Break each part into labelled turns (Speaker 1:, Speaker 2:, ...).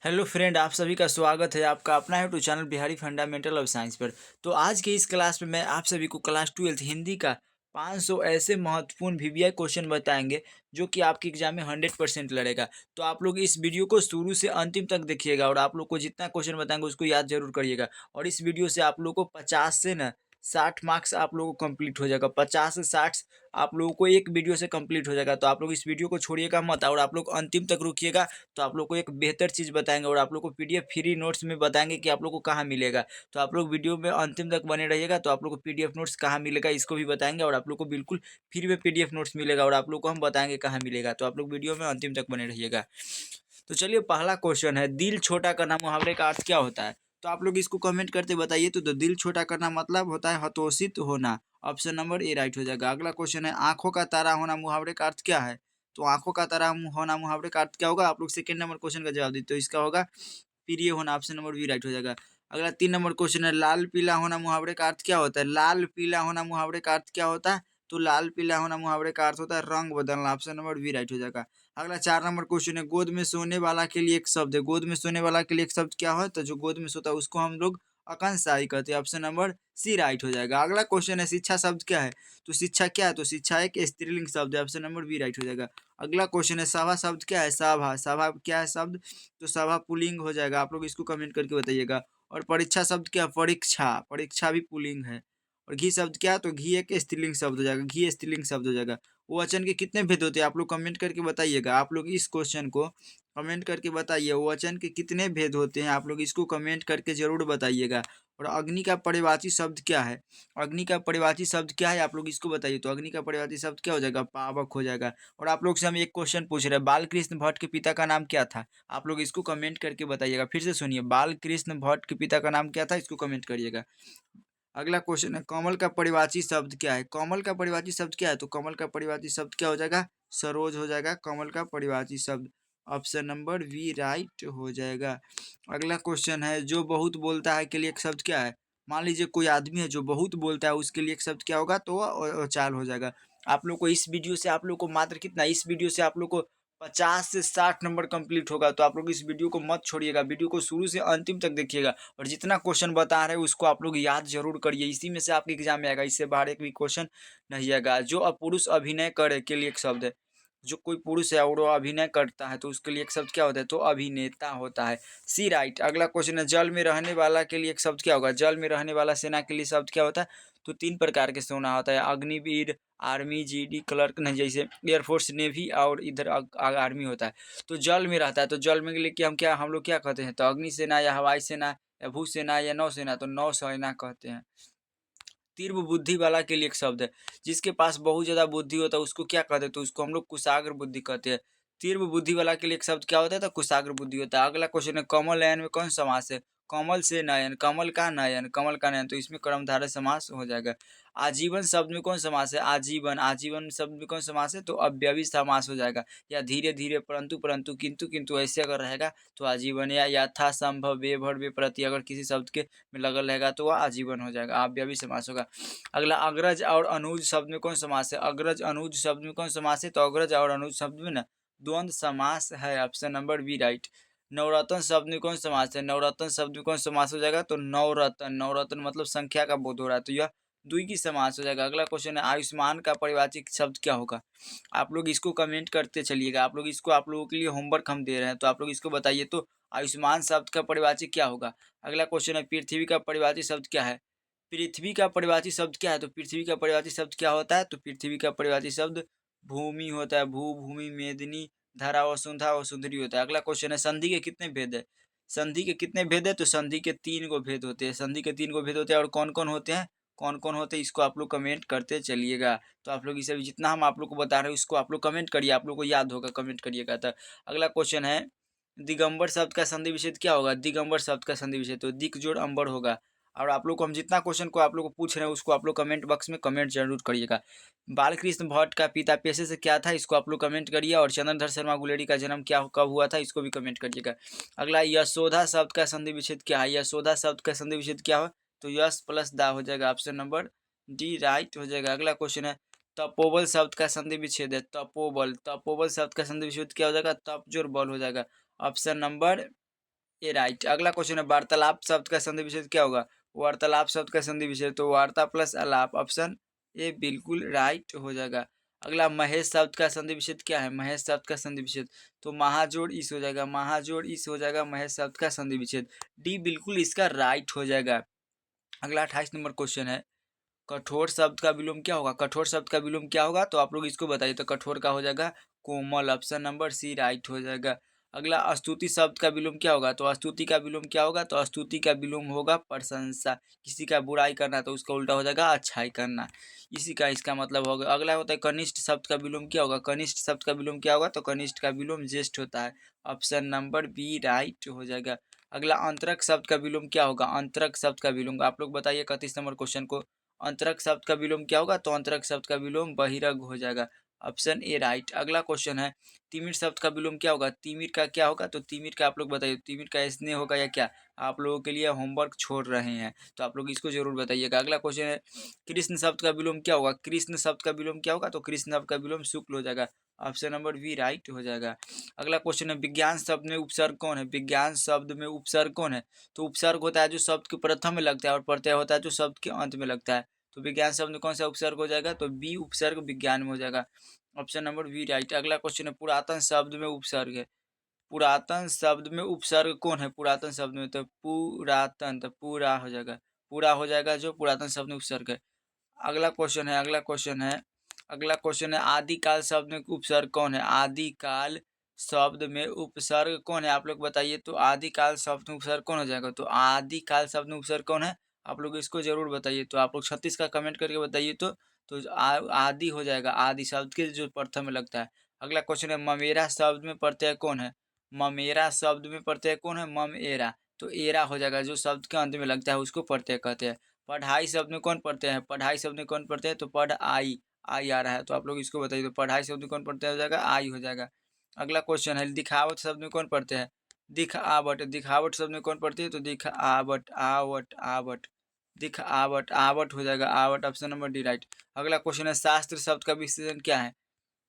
Speaker 1: Hello friend, आप सभी का स्वागत है आपका अपना YouTube channel Bihari fundamental of science पर। तो आज के इस क्लास में मैं आप सभी को क्लास 12th हिंदी का 500 ऐसे महत्वपूर्ण वीवीआई क्वेश्चन बताएंगे जो कि आपके एग्जाम में 100% लड़ेगा। तो आप लोग इस वीडियो को शुरू से अंतिम तक देखिएगा और आप लोग को जितना क्वेश्चन बताएंगे उसको याद जरूर करिएगा। और इस वीडियो से आप लोग को 50 से ना 60 मार्क्स आप लोगों को कंप्लीट हो जाएगा। 50 से 60 आप लोगों को एक वीडियो से कंप्लीट हो जाएगा। तो आप लोग इस वीडियो को छोड़िएगा मत और आप लोग अंतिम तक रुकिएगा। तो आप लोग को एक बेहतर चीज़ बताएंगे और आप लोग को पीडीएफ फ्री नोट्स में बताएंगे कि आप लोग को कहाँ मिलेगा। तो आप लोग वीडियो में अंतिम तक बने रहिएगा। तो आप लोग को पीडीएफ नोट्स कहाँ मिलेगा इसको भी बताएंगे और आप लोग को बिल्कुल फ्री में पीडीएफ नोट्स मिलेगा और आप लोग को हम बताएंगे कहाँ मिलेगा। तो आप लोग वीडियो में अंतिम तक बने रहिएगा। तो चलिए, पहला क्वेश्चन है, दिल छोटा करना मुहावरे का अर्थ क्या होता है? तो आप लोग इसको कमेंट करते बताइए। तो दिल छोटा करना मतलब होता है हतोषित होना। ऑप्शन नंबर ए राइट हो जाएगा। अगला क्वेश्चन है, आंखों का तारा होना मुहावरे का अर्थ क्या है? तो आंखों का तारा होना मुहावरे का अर्थ क्या होगा? आप लोग सेकंड नंबर क्वेश्चन का जवाब दीजिए। तो इसका होगा प्रिय होना। ऑप्शन नंबर बी राइट हो जाएगा। अगला 3 नंबर क्वेश्चन है, लाल पीला होना मुहावरे का अर्थ क्या होता है? लाल पीला होना मुहावरे का अर्थ क्या होता है? तो लाल पीला होना मुहावरे का अर्थ होता है रंग बदलना। ऑप्शन नंबर बी राइट हो जाएगा। अगला 4 नंबर क्वेश्चन है, गोद में सोने वाला के लिए एक शब्द है। गोद में सोने वाला के लिए एक शब्द क्या है? तो जो गोद में सोता है उसको हम लोग अकंसाई कहते हैं। ऑप्शन नंबर सी राइट हो जाएगा। अगला क्वेश्चन है, शिक्षा शब्द क्या है? तो शिक्षा क्या है? तो शिक्षा एक स्त्रीलिंग शब्द है। ऑप्शन नंबर बी राइट हो जाएगा। अगला क्वेश्चन है, सभा शब्द क्या है? सभा सभा क्या है शब्द? तो सभा पुल्लिंग हो जाएगा। आप लोग इसको कमेंट करके बताइएगा। और परीक्षा शब्द क्या है? परीक्षा परीक्षा भी पुल्लिंग है। और घी शब्द क्या है? तो घी एक स्त्रीलिंग शब्द हो जाएगा। घी स्त्रीलिंग शब्द हो जाएगा। वचन के कितने भेद होते हैं? आप लोग कमेंट करके बताइएगा। आप लोग इस क्वेश्चन को कमेंट करके बताइए, वचन के कितने भेद होते हैं? आप लोग इसको कमेंट करके जरूर बताइएगा। और अग्नि का पर्यायवाची शब्द क्या है? अग्नि का पर्यायवाची शब्द क्या है? आप लोग इसको बताइए। तो अग्नि का पर्यायवाची शब्द क्या हो जाएगा? पावक हो जाएगा। और आप लोग से हम एक क्वेश्चन पूछ रहे हैं, बाल कृष्ण भट्ट के पिता का नाम क्या था? आप लोग इसको कमेंट करके बताइएगा। फिर से सुनिए, बाल कृष्ण भट्ट के पिता का नाम क्या था? इसको कमेंट करिएगा। अगला क्वेश्चन है, कमल का परिवाची शब्द क्या है? कमल का परिवाची शब्द क्या है? तो कमल का परिवाची शब्द क्या हो जाएगा? सरोज हो जाएगा कमल का परिवाची शब्द। ऑप्शन नंबर बी राइट हो जाएगा। अगला क्वेश्चन है, जो बहुत बोलता है के लिए एक शब्द क्या है? मान लीजिए कोई आदमी है जो बहुत बोलता है, उसके लिए एक शब्द क्या होगा? तो चाल हो जाएगा। आप लोग को इस वीडियो से आप लोग को मात्र कितना, इस वीडियो से आप लोग को 50 से 60 नंबर कंप्लीट होगा। तो आप लोग इस वीडियो को मत छोड़िएगा, वीडियो को शुरू से अंतिम तक देखिएगा। और जितना क्वेश्चन बता रहे हैं उसको आप लोग याद जरूर करिए, इसी में से आपके एग्जाम में आएगा। इससे बाहर एक भी क्वेश्चन नहीं आएगा। जो अपुरुष अभिनय करे के लिए एक शब्द है। जो कोई पुरुष है और वो अभिनय करता है तो उसके लिए एक शब्द क्या होता है? तो अभिनेता होता है। सी राइट। अगला क्वेश्चन है, जल में रहने वाला के लिए एक शब्द क्या होगा? जल में रहने वाला सेना के लिए शब्द क्या होता है? तो 3 प्रकार के सेना होता है, अग्निवीर, आर्मी, जीडी क्लर्क, नहीं जैसे एयरफोर्स, नेवी और इधर आर्मी होता है। तो जल में रहता है, तो जल में के लिए कि हम लोग क्या कहते हैं? तो अग्नि सेना या हवाई सेना या भूसेना या नौसेना, तो नौसेना कहते हैं। तीव्र बुद्धि वाला के लिए एक शब्द है, जिसके पास बहुत ज्यादा बुद्धि होता है उसको क्या कहते हैं? तो उसको हम लोग कुशाग्र बुद्धि कहते हैं। तीव्र बुद्धि वाला के लिए एक शब्द क्या होता है? तो कुशाग्र बुद्धि होता है। अगला क्वेश्चन है, कमल नयन में कौन समास है? कमल से नयन, कमल का नयन, कमल का नयन, तो इसमें कर्मधारय समास हो जाएगा। आजीवन शब्द में कौन समास है? आजीवन, आजीवन शब्द में कौन समास है? तो अव्ययी समास हो जाएगा। या धीरे धीरे, परंतु परंतु, किंतु किंतु, ऐसे अगर रहेगा तो आजीवन। या यथासंभव, बेभर बेप्रति, अगर किसी शब्द के में लगल रहेगा तो वह आजीवन हो जाएगा, अव्ययी समास होगा। अगला, अग्रज और अनुज शब्द में कौन समास है? अग्रज अनुज शब्द में कौन समास है? तो अग्रज और अनुज शब्द में ना द्वंद्व समास है। Option number B right. नवरत्न शब्द में कौन समास है? नवरत्न शब्द में कौन समास हो जाएगा? तो नवरत्न, नवरत्न मतलब संख्या का बोध हो रहा है, तो यह द्विगु समास हो जाएगा। अगला क्वेश्चन है, आयुष्मान का परिवाचिक शब्द क्या होगा? आप लोग इसको कमेंट करते चलिएगा। आप लोग इसको, आप लोगों के लिए होमवर्क हम दे रहे हैं, तो आप लोग इसको बताइए। तो आयुष्मान शब्द का परिवाचिक क्या होगा? अगला क्वेश्चन है, पृथ्वी का परिवाचिक शब्द क्या है? पृथ्वी का परिवाची शब्द क्या है? तो पृथ्वी का परिवाची शब्द क्या होता है? तो पृथ्वी का परिवाची शब्द भूमि होता है। भू, भूमि, मेदिनी, धरा, वसुंधरा, वसुंधरी होता है। अगला क्वेश्चन है, संधि के कितने भेद है? संधि के कितने भेद है? तो संधि के 3 गो भेद होते हैं। संधि के 3 गो भेद होते हैं। और कौन कौन होते हैं? कौन कौन होते हैं इसको आप लोग कमेंट करते चलिएगा। तो आप लोग इसे जितना हम आप लोग को बता रहे हैं उसको आप लोग कमेंट करिए, आप लोग को याद होगा, कमेंट करिएगा। तो अगला क्वेश्चन है, दिगंबर शब्द का संधि विच्छेद क्या होगा? दिगंबर शब्द का संधि विच्छेद तो दिक जोड़ अंबर होगा। और आप लोग को हम जितना क्वेश्चन को आप लोग को पूछ रहे हैं उसको आप लोग कमेंट बॉक्स में कमेंट जरूर करिएगा। बालकृष्ण भट्ट का पिता पेशे से क्या था? इसको आप लोग कमेंट करिए। और चंद्रधर शर्मा गुलेरी का जन्म क्या कब हुआ था? इसको भी कमेंट करिएगा। अगला, यशोदा शब्द का संधि विच्छेद क्या है? यशोदा शब्द का संधि विच्छेद क्या हो? तो यश प्लस दा हो जाएगा। ऑप्शन नंबर डी राइट हो जाएगा। अगला क्वेश्चन है, तपोबल शब्द का संधि विच्छेद है। तपोबल, तपोबल शब्द का संधि विच्छेद क्या हो जाएगा? तप जोड़ बल हो जाएगा। Option number A right. अगला क्वेश्चन है वार्तालाप शब्द का संधि विच्छेद क्या होगा? वार्तालाप शब्द का संधि विच्छेद तो वार्ता प्लस अलाप, ऑप्शन ए बिल्कुल राइट हो जाएगा। अगला महेश शब्द का संधि विच्छेद क्या है? महेश शब्द का संधि विच्छेद तो महाजोड़ इस हो जाएगा, महाजोड़ इस हो जाएगा महेश शब्द का संधि विच्छेद, डी बिल्कुल इसका राइट हो जाएगा। अगला 28 नंबर क्वेश्चन है कठोर शब्द का विलोम क्या होगा? कठोर शब्द का विलोम क्या होगा? तो आप लोग इसको बताइए। तो कठोर का हो जाएगा कोमल, ऑप्शन नंबर सी राइट हो जाएगा। अगला स्तुति शब्द का विलोम क्या होगा? तो स्तुति का विलोम क्या होगा? तो स्तुति का विलोम होगा प्रशंसा। किसी का बुराई करना तो उसका उल्टा हो जाएगा अच्छाई करना, इसी का इसका मतलब होगा। अगला होता है कनिष्ठ शब्द का विलोम क्या होगा? कनिष्ठ शब्द का विलोम क्या होगा? तो कनिष्ठ का विलोम ज्येष्ठ होता है, ऑप्शन नंबर बी राइट हो जाएगा। अगला अंतरक शब्द का विलोम क्या होगा? अंतरक शब्द का विलोम आप लोग बताइए 31 नंबर क्वेश्चन को। अंतरक शब्द का विलोम क्या होगा? तो अंतरक शब्द का विलोम बहिरग हो जाएगा, ऑप्शन ए राइट। अगला क्वेश्चन है तिमिर शब्द का विलोम क्या होगा? तिमिर का क्या होगा? तो तिमिर का आप लोग बताइए, तिमिर का स्नेह होगा या क्या? आप लोगों के लिए होमवर्क छोड़ रहे हैं, तो आप लोग इसको जरूर बताइएगा। अगला क्वेश्चन है कृष्ण शब्द का विलोम क्या होगा? कृष्ण शब्द का विलोम क्या होगा? तो कृष्ण शब्द का विलोम शुक्ल हो जाएगा, ऑप्शन नंबर बी राइट हो जाएगा। अगला क्वेश्चन है विज्ञान शब्द में उपसर्ग कौन है? विज्ञान शब्द में उपसर्ग कौन है? तो उपसर्ग होता है जो शब्द के प्रथम में लगता है और प्रत्यय होता है जो शब्द के अंत में लगता है। तो विज्ञान शब्द में कौन सा उपसर्ग हो जाएगा? तो बी उपसर्ग विज्ञान में हो जाएगा, ऑप्शन नंबर बी राइट। अगला क्वेश्चन है पुरातन शब्द में उपसर्ग है। पुरातन शब्द में उपसर्ग कौन है? पुरातन शब्द में तो पुरातन, तो पूरा हो जाएगा, पूरा हो जाएगा जो पुरातन शब्द में उपसर्ग है। अगला क्वेश्चन है आदिकाल शब्द में उपसर्ग कौन है? आदिकाल शब्द में उपसर्ग कौन है? आप लोग बताइए। तो आदिकाल शब्द में उपसर्ग कौन हो जाएगा? तो आदिकाल शब्द में उपसर्ग कौन है? आप लोग इसको जरूर बताइए। तो आप लोग 36 का कमेंट करके बताइए। तो आदि हो जाएगा, आदि शब्द के जो प्रथम में लगता है। अगला क्वेश्चन है ममेरा शब्द में प्रत्यय कौन है? ममेरा शब्द में प्रत्यय कौन है? मम एरा, तो एरा हो जाएगा, जो शब्द के अंत में लगता है उसको प्रत्यय कहते हैं। पढ़ाई शब्द में कौन प्रत्यय है? पढ़ाई शब्द में कौन प्रत्यय है? तो पढ़ आई, आई आ रहा है, तो आप लोग इसको बताइए। तो पढ़ाई शब्द में कौन प्रत्यय हो जाएगा? आई हो जाएगा। अगला क्वेश्चन है दिखावट शब्द में कौन प्रत्यय है? दिखावट, दिखावट शब्द में कौन प्रत्यय है? तो दिखावट, आवट, आवट, दिखावट, आवट हो जाएगा, out, option number D right. अगला क्वेश्चन है शास्त्र शब्द का विशेषण क्या है?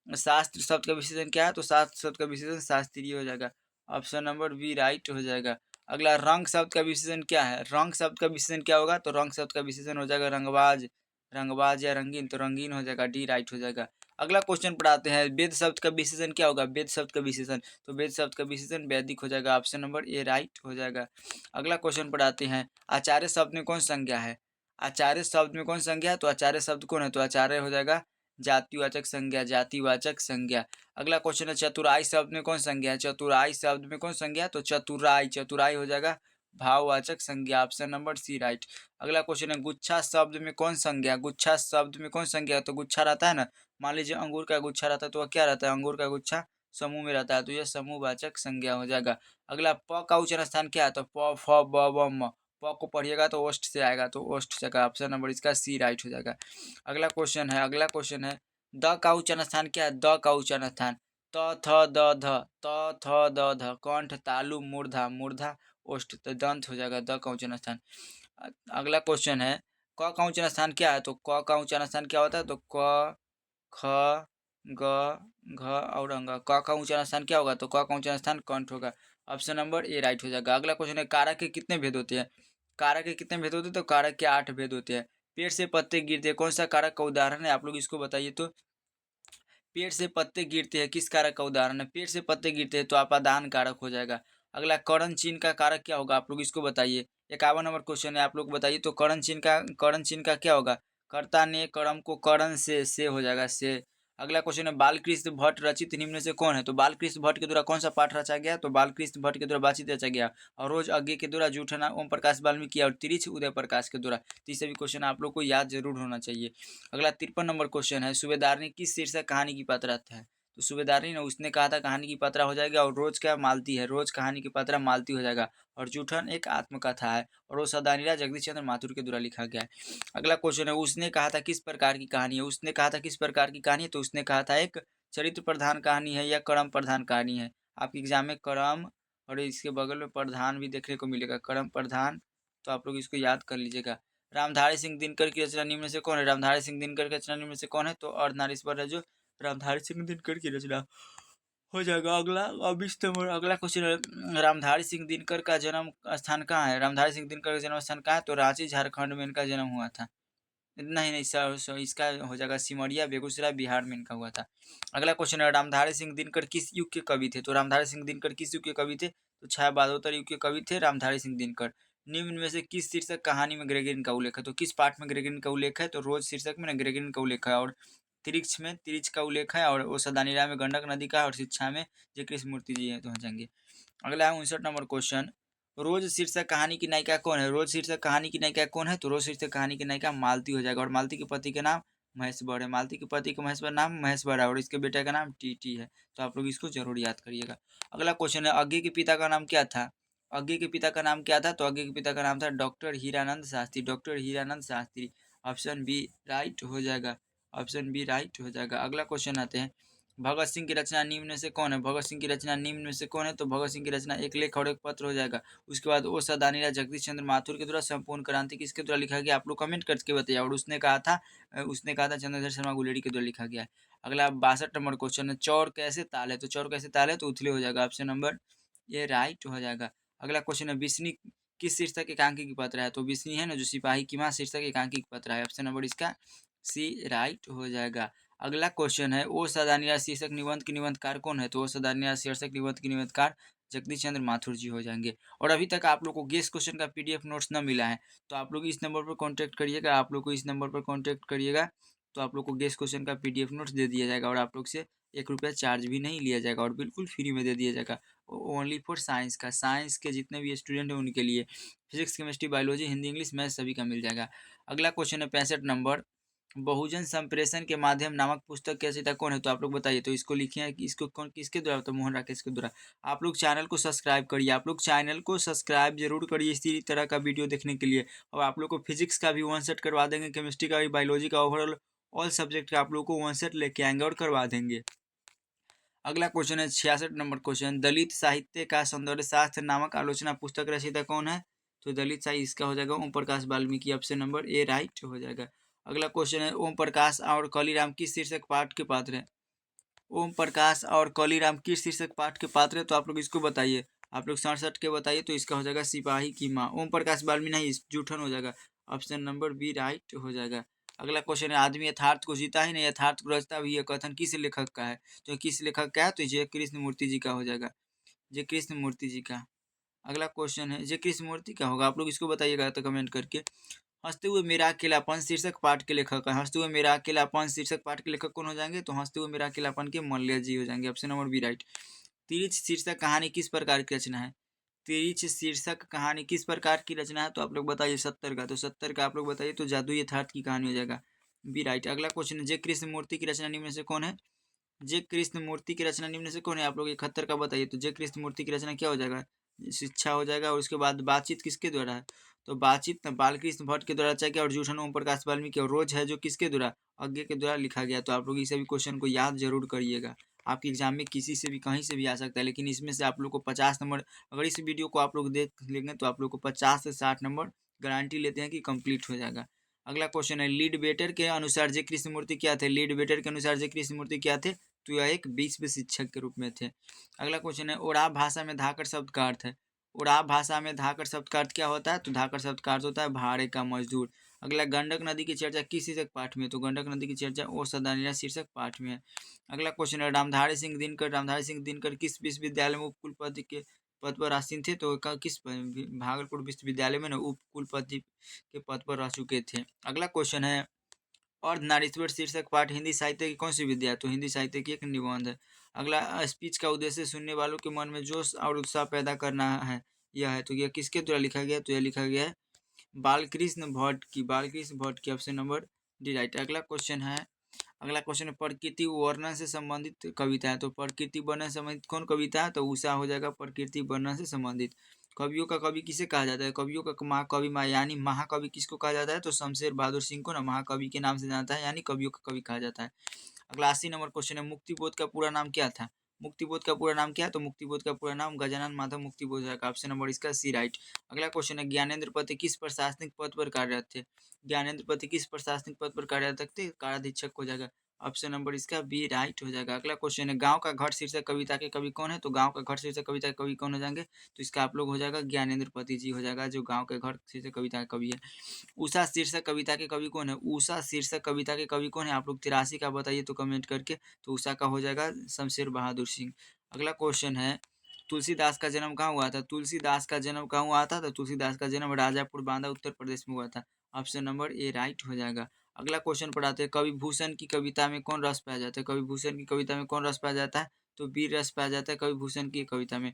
Speaker 1: शास्त्र शब्द का विशेषण क्या है? तो शास्त्र शब्द का विशेषण शास्त्रीय हो जाएगा, ऑप्शन नंबर बी राइट हो जाएगा। अगला रंग शब्द का विशेषण क्या है? रंग शब्द का विशेषण क्या होगा? तो रंग शब्द का विशेषण हो जाएगा रंगबाज, रंगबाज या रंगीन, तो रंगीन हो जाएगा, डी राइट हो जाएगा। अगला क्वेश्चन पढ़ाते हैं वेद शब्द का विशेषण क्या होगा? वेद शब्द का विशेषण तो वेद शब्द का विशेषण वैदिक हो जाएगा, ऑप्शन नंबर ए राइट हो जाएगा। अगला क्वेश्चन पढ़ाते हैं आचार्य शब्द में कौन संज्ञा है? आचार्य शब्द में कौन संज्ञा है? तो आचार्य शब्द कौन है? तो आचार्य हो जाएगा जातिवाचक संज्ञा, जातिवाचक संज्ञा। अगला क्वेश्चन है चतुराई शब्द में कौन संज्ञा है? चतुराई शब्द में कौन संज्ञा है? तो चतुराई, चतुराई हो जाएगा भाववाचक संज्ञा, ऑप्शन नंबर सी राइट। अगला क्वेश्चन है गुच्छा शब्द में कौन संज्ञा? गुच्छा शब्द में कौन संज्ञा? तो गुच्छा रहता है ना, मान लीजिए अंगूर का गुच्छा रहता है तो वह क्या रहता है? अंगूर का गुच्छा समूह में रहता है, तो यह समूहवाचक संज्ञा हो जाएगा। अगला प का उच्चारण स्थान क्या है? तो प फ ब व म, प को पढ़िएगा तो ओष्ठ से आएगा, तो ओष्ठ जगह, ऑप्शन नंबर इसका सी राइट हो जाएगा। अगला क्वेश्चन है द का उच्चारण स्थान क्या है? द का उच्चारण स्थान त थ द ध, त थ द ध, कंठ तालु मूर्धा, मूर्धा ओष्ठ, तो दंत हो जाएगा द का उच्चारण स्थान। अगला क्वेश्चन है क का उच्चारण स्थान क्या है? तो क का उच्चारण स्थान क्या होता है? तो क ख ग घ और अंग, क का उच्चारण स्थान क्या होगा? तो क का उच्चारण स्थान कंठ होगा, ऑप्शन नंबर ए राइट हो जाएगा। अगला क्वेश्चन है कारक के कितने भेद होते हैं? कारक के कितने भेद होते हैं? तो कारक के 8 भेद होते हैं। पेड़ से पत्ते गिरते हैं, कौन सा कारक का उदाहरण है? आप लोग इसको बताइए। तो पेड़ से पत्ते गिरते हैं किस कारक का उदाहरण है? पेड़ से पत्ते गिरते हैं तो अपादान कारक हो जाएगा। अगला करण चिन्ह का कारक क्या होगा? आप लोग इसको बताइए। 51 नंबर क्वेश्चन है, आप लोग बताइए। तो करण चिन्ह का क्या होगा? कर्ता ने कर्म को करण से हो जाएगा से। अगला क्वेश्चन है बालकृष्ण भट्ट रचित निम्न से कौन है? तो बालकृष्ण भट्ट के द्वारा कौन सा पाठ रचा गया? तो बालकृष्ण भट्ट के द्वारा वाचित रचा गया और रोज अज्ञे के द्वारा जूठना ओम प्रकाश वाल्मीकि और तिरिछ उदय प्रकाश के द्वारा। तो ये सभी क्वेश्चन आप लोग को याद जरूर होना चाहिए। अगला 53 नंबर क्वेश्चन है सूबेदार ने किस शीर्षक कहानी की पात्रा है? तो सूबेदार ने उसने कहा था कहानी की पात्रा हो जाएगा, और रोज क्या मालती है? रोज कहानी की पात्रा मालती हो जाएगा। और जूठन एक आत्मकथा है और वो सदानीरा जगदीश चंद्र माथुर के द्वारा लिखा गया है। अगला क्वेश्चन है उसने कहा था किस प्रकार की कहानी है? उसने कहा था किस प्रकार की कहानी है? तो उसने कहा था एक चरित्र प्रधान कहानी है या क्रम प्रधान कहानी है। आपके एग्जाम में क्रम और इसके बगल में प्रधान भी देखने को मिलेगा, क्रम प्रधान, तो आप लोग इसको याद कर लीजिएगा। रामधारी सिंह दिनकर की रचना निम्न में से कौन है? रामधारी सिंह दिनकर की रचना निम्न में से कौन है? तो अर्धनारीश्वर है जो रामधारी सिंह दिनकर की रचना हो जाएगा। अगला 20 नंबर अगला क्वेश्चन है, रामधारी सिंह दिनकर का जन्म स्थान कहाँ है? रामधारी सिंह दिनकर का जन्म स्थान कहाँ है? तो रांची झारखंड में इनका जन्म हुआ था। नहीं नहीं सर, इसका हो जाएगा सिमरिया बेगूसराय बिहार में इनका हुआ था। अगला क्वेश्चन है, रामधारी सिंह दिनकर किस युग के कवि थे? तो रामधारी सिंह दिनकर किस युग के कवि थे? तो छाया बादोत्तर युग के कवि थे रामधारी सिंह दिनकर। निम्न में से किस शीर्षक कहानी में ग्रेगोरियन का उल्लेख है? तो किस पाठ में ग्रेगोरियन का उल्लेख है? तो रोज शीर्षक में ग्रेगोरियन का उल्लेख है, और तिरिक्ष में तिरिच का उल्लेख है, और वो सदानीरा में गंडक नदी का, और शिक्षा में जे कृष्ण मूर्ति जी है। तो हो जाएंगे। अगला है 59 नंबर क्वेश्चन, रोज शीर्षक कहानी की नायिका कौन है? रोज शीर्षक कहानी की नायिका कौन है? तो रोज शीर्षक कहानी की नायिका मालती हो जाएगा, और मालती के पति का नाम महेश्वर है। मालती के पति का महेश्वर नाम महेश्वर है, और इसके बेटे का नाम टीटी है। तो आप लोग इसको जरूर याद करिएगा। अगला क्वेश्चन है, अज्ञे के पिता का नाम क्या था? अज्ञे के पिता का नाम क्या था? तो अज्ञे के पिता का नाम था doctor Hiranand Shastri. Doctor Hiranand Shastri. Option B right हो जाएगा। ऑप्शन बी राइट हो जाएगा। अगला क्वेश्चन आते हैं, भगत सिंह की रचना निम्न में से कौन है? भगत सिंह की रचना निम्न में से कौन है? तो भगत सिंह की रचना एक लेख और एक पत्र हो जाएगा। उसके बाद ओ सदानीरा जगदीश चंद्र माथुर के द्वारा संपूर्ण क्रांति किसके द्वारा लिखा गया? आप लोग कमेंट करके बताइए। और उसने कहा था चंद्रशेखर शर्मा गुलेरी के द्वारा लिखा गया है। अगला 62 नंबर क्वेश्चन है, चौर कैसे ताल है? तो चौर कैसे ताल है? तो उथले हो जाएगा। ऑप्शन नंबर ये राइट हो जाएगा। अगला क्वेश्चन है, बिस्नी किस शीर्षक एकांकी की पत्र है? तो बिस्नी है ना जो सिपाही की माँ, शीर्षक एकांकी की पत्र है। ऑप्शन नंबर इसका सी राइट हो जाएगा। अगला क्वेश्चन है, ओ सदानीरा शीर्षक निबंध की निबंधकार कौन है? तो ओ सदानीरा शीर्षक निबंध की निबंधकार जगदीश चंद्र माथुर जी हो जाएंगे। और अभी तक आप लोग को गेस क्वेश्चन का पीडीएफ नोट्स न मिला है तो आप लोग इस नंबर पर कांटेक्ट करिएगा। आप लोग को इस नंबर पर कांटेक्ट करिएगा तो आप लोग को गेस क्वेश्चन का पीडीएफ नोट्स दे दिया जाएगा, और आप लोग से 1 रुपया चार्ज भी नहीं लिया जाएगा, और बिल्कुल फ्री में दे दिया जाएगा। ओनली फॉर साइंस का, साइंस के जितने भी स्टूडेंट हैं उनके लिए। Physics chemistry biology Hindi English math सभी का मिल जाएगा। अगला क्वेश्चन है 65 नंबर, बहुजन संप्रेषण के माध्यम नामक पुस्तक के रचयिता कौन है? तो आप लोग बताइए। तो इसको लिखिए कि इसको कौन किसके द्वारा? तो मोहन राकेश के द्वारा। आप लोग चैनल को सब्सक्राइब करिए, आप लोग चैनल को सब्सक्राइब जरूर करिए इसी तरह का वीडियो देखने के लिए। और आप लोग को फिजिक्स का भी 1 सेट करवा देंगे, केमिस्ट्री का भी, बायोलॉजी का, ओवरऑल ऑल सब्जेक्ट का आप लोग को 1 सेट लेके आएंगे और करवा देंगे। अगला क्वेश्चन है 66 नंबर क्वेश्चन, दलित साहित्य का सौंदर्य शास्त्र नामक आलोचना पुस्तक रचयिता कौन है? तो दलित साहित्य इसका हो जाएगा Om Prakash Valmiki. Option number A right हो जाएगा। अगला क्वेश्चन है, ओम प्रकाश और कलीराम किस शीर्षक पाठ के पात्र हैं? ओम प्रकाश और कलीराम किस शीर्षक पाठ के पात्र है? तो आप लोग इसको बताइए। आप लोग 67 के बताइए। तो इसका हो जाएगा सिपाही की माँ। ओम प्रकाश वाल्मीकि नहीं, जूठन हो जाएगा। ऑप्शन नंबर बी राइट हो जाएगा। अगला क्वेश्चन है, आदमी यथार्थ को जीता ही नहीं यथार्थ को रचता भी, यह कथन किस लेखक का है? तो किस लेखक का है? तो जय कृष्ण मूर्ति जी का हो जाएगा। जय कृष्ण मूर्ति जी का। अगला क्वेश्चन है, जय कृष्ण मूर्ति का होगा। आप लोग इसको बताइएगा तो कमेंट करके। हंसते हुए मेरा अकेलापन शीर्षक पाठ के लेखक है। हंसते हुए मेरा अकेलापन शीर्षक पाठ के लेखक कौन हो जाएंगे? तो हंसते हुए मेरा अकेलापन के मल्य जी हो जाएंगे। Option number B right. Tirich शीर्षक कहानी किस प्रकार की रचना है? तिरिच शीर्षक कहानी किस प्रकार की रचना है? तो आप लोग बताइए। 70 का। तो 70 का आप लोग बताइए। तो जादू यथार्थ की कहानी हो जाएगा। B right. अगला क्वेश्चन है, जय कृष्ण मूर्ति की रचना निम्न में से कौन है? जय कृष्ण मूर्ति की रचना निम्न से कौन है? आप लोग 71 का बताइए। तो जय कृष्ण मूर्ति की रचना क्या हो जाएगा? शिक्षा हो जाएगा। और उसके बाद बातचीत किसके द्वारा है? तो बातचीत बालकृष्ण भट्ट के द्वारा रचा गया, और जूठन ओम प्रकाश वाल्मीकि, और रोज है जो किसके द्वारा? अज्ञे के द्वारा लिखा गया। तो आप लोग इस सभी क्वेश्चन को याद जरूर करिएगा। आपके एग्जाम में किसी से भी कहीं से भी आ सकता है, लेकिन इसमें से आप लोग को 50 नंबर, अगर इस वीडियो को आप लोग देख लेंगे तो आप लोग को 50 से 60 नंबर गारंटी लेते हैं कि कंप्लीट हो जाएगा। अगला क्वेश्चन है, लीड बेटर के अनुसार जय कृष्ण मूर्ति क्या थे? लीड बेटर के अनुसार जय कृष्ण मूर्ति क्या थे? तो यह एक विश्व शिक्षक के रूप में थे। अगला क्वेश्चन है, ओराव भाषा में धाकर शब्द का अर्थ है? ओराव भाषा में धाकर शब्द का अर्थ क्या होता है? तो धाकर शब्द का अर्थ होता है भाड़े का मजदूर। अगला, गंडक नदी की चर्चा किस शीर्षक पाठ में? तो गंडक नदी की चर्चा ओ सदानीरा शीर्षक पाठ में है। अगला क्वेश्चन है, रामधारी सिंह दिनकर किस विश्वविद्यालय में उपकुलपति के पद पर आसीन थे? तो किस भागलपुर विश्वविद्यालय में ना उपकुलपति के पद पर रह चुके थे। अगला क्वेश्चन है, अर्धनारीश्वर शीर्षक पाठ हिंदी साहित्य की कौन सी विद्या है? तो हिंदी साहित्य की एक निबंध है। अगला, स्पीच का उद्देश्य सुनने वालों के मन में जोश और उत्साह पैदा करना है, यह है। तो यह किसके द्वारा लिखा गया? तो यह लिखा गया है बालकृष्ण भट्ट की। Option number D right. अगला क्वेश्चन है, प्रकृति वर्णन से संबंधित कविता है। तो प्रकृति वर्णन से संबंधित कौन कविता है? तो उषा हो जाएगा प्रकृति वर्णन से संबंधित। कवियों का कवि किसे कहा जाता है? कवियों का महाकवि यानी महाकवि किसको कहा जाता है? तो शमशेर बहादुर सिंह को ना महाकवि के नाम से जानता है, यानी कवियों का कवि कहा जाता है। अगला 80 नंबर क्वेश्चन है, मुक्तिबोध का पूरा नाम क्या था? मुक्तिबोध का पूरा नाम क्या है? तो मुक्तिबोध का पूरा नाम गजानन माधव मुक्तिबोध है। ऑप्शन नंबर इसका सी राइट। अगला क्वेश्चन है, ज्ञानेंद्र पति किस प्रशासनिक पद पर कार्यरत थे? ज्ञानेंद्र पति किस प्रशासनिक पद पर कार्यरत थे? काराधीक्षक हो जाएगा। ऑप्शन नंबर इसका बी राइट हो जाएगा। अगला क्वेश्चन है, गाँव का घर शीर्षक कविता के कवि कौन है? तो गाँव का घर शीर्षक कविता के कवि कौन हो जाएंगे? तो इसका आप लोग हो जाएगा ज्ञानेंद्र पति जी हो जाएगा, जो गाँव के घर शीर्षक कविता के कवि है। उषा शीर्षक कविता के कवि कौन है? उषा शीर्षक कविता के कवि कौन है? आप लोग 83 का बताइए तो कमेंट करके। तो उषा का हो जाएगा शमशेर बहादुर सिंह। अगला क्वेश्चन है, तुलसीदास का जन्म कहाँ हुआ था? तुलसीदास का जन्म कहाँ हुआ था? तो तुलसीदास का जन्म राजापुर बांदा उत्तर प्रदेश में हुआ था। ऑप्शन नंबर ए राइट हो जाएगा। अगला क्वेश्चन पढ़ाते हैं, कवि भूषण की कविता में कौन रस पाया जाता है? कवि भूषण की कविता में कौन रस पाया जाता है? तो वीर रस पाया जाता है कवि भूषण की कविता में।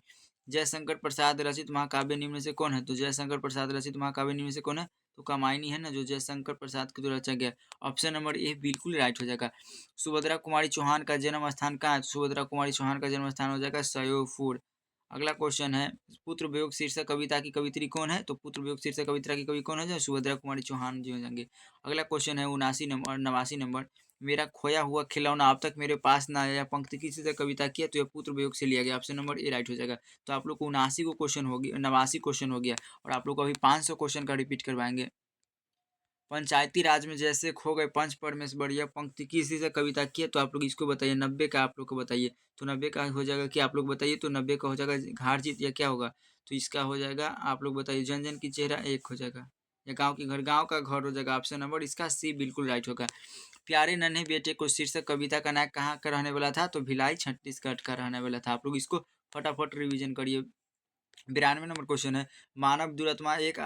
Speaker 1: जयशंकर प्रसाद रचित महाकाव्य निम्न में से कौन है? तो जयशंकर प्रसाद रचित महाकाव्य निम्न में से कौन है? तो कामायनी है ना, जो जयशंकर प्रसाद के द्वारा रचा गया। ऑप्शन नंबर ए बिल्कुल राइट हो जाएगा। सुभद्रा कुमारी चौहान का जन्म स्थान कहाँ है? सुभद्रा कुमारी चौहान का जन्म स्थान हो जाएगा सयोपुर। अगला क्वेश्चन है, पुत्र वियोग शीर्षक कविता की कवित्री कौन है? तो पुत्र वियोग शीर्षक कविता की कवि कौन है? जो सुभद्रा कुमारी चौहान जी हो जाएंगे। अगला क्वेश्चन है 79 नंबर, मेरा खोया हुआ खिलौना अब तक मेरे पास ना आया, पंक्ति किसी से कविता की है? तो यह पुत्र वियोग से लिया गया। ऑप्शन नंबर ए राइट हो जाएगा। तो आप लोग को 79 को क्वेश्चन हो गया, 89 क्वेश्चन हो गया, और आप लोग को अभी 500 क्वेश्चन का रिपीट करवाएंगे। पंचायती राज में जैसे खो गए पंच परमेश्वर, यह पंक्ति किसी से कविता की है? तो आप लोग इसको बताइए। 90 का आप लोग को बताइए। तो 90 का हो जाएगा कि आप लोग बताइए। तो 90 का हो जाएगा हार जीत या क्या होगा? तो इसका हो जाएगा, आप लोग बताइए, जन जन की चेहरा एक हो जाएगा, या गाँव की घर, गाँव का घर हो जाएगा। ऑप्शन नंबर इसका सी बिल्कुल राइट होगा। प्यारे नन्हे बेटे को शीर्षक कविता का नायक कहाँ का रहने वाला था? तो भिलाई छत्तीसगढ़ का रहने वाला था। आप लोग इसको फटाफट रिविजन करिए। 92 नंबर क्वेश्चन है, मानव दुरात्मा एक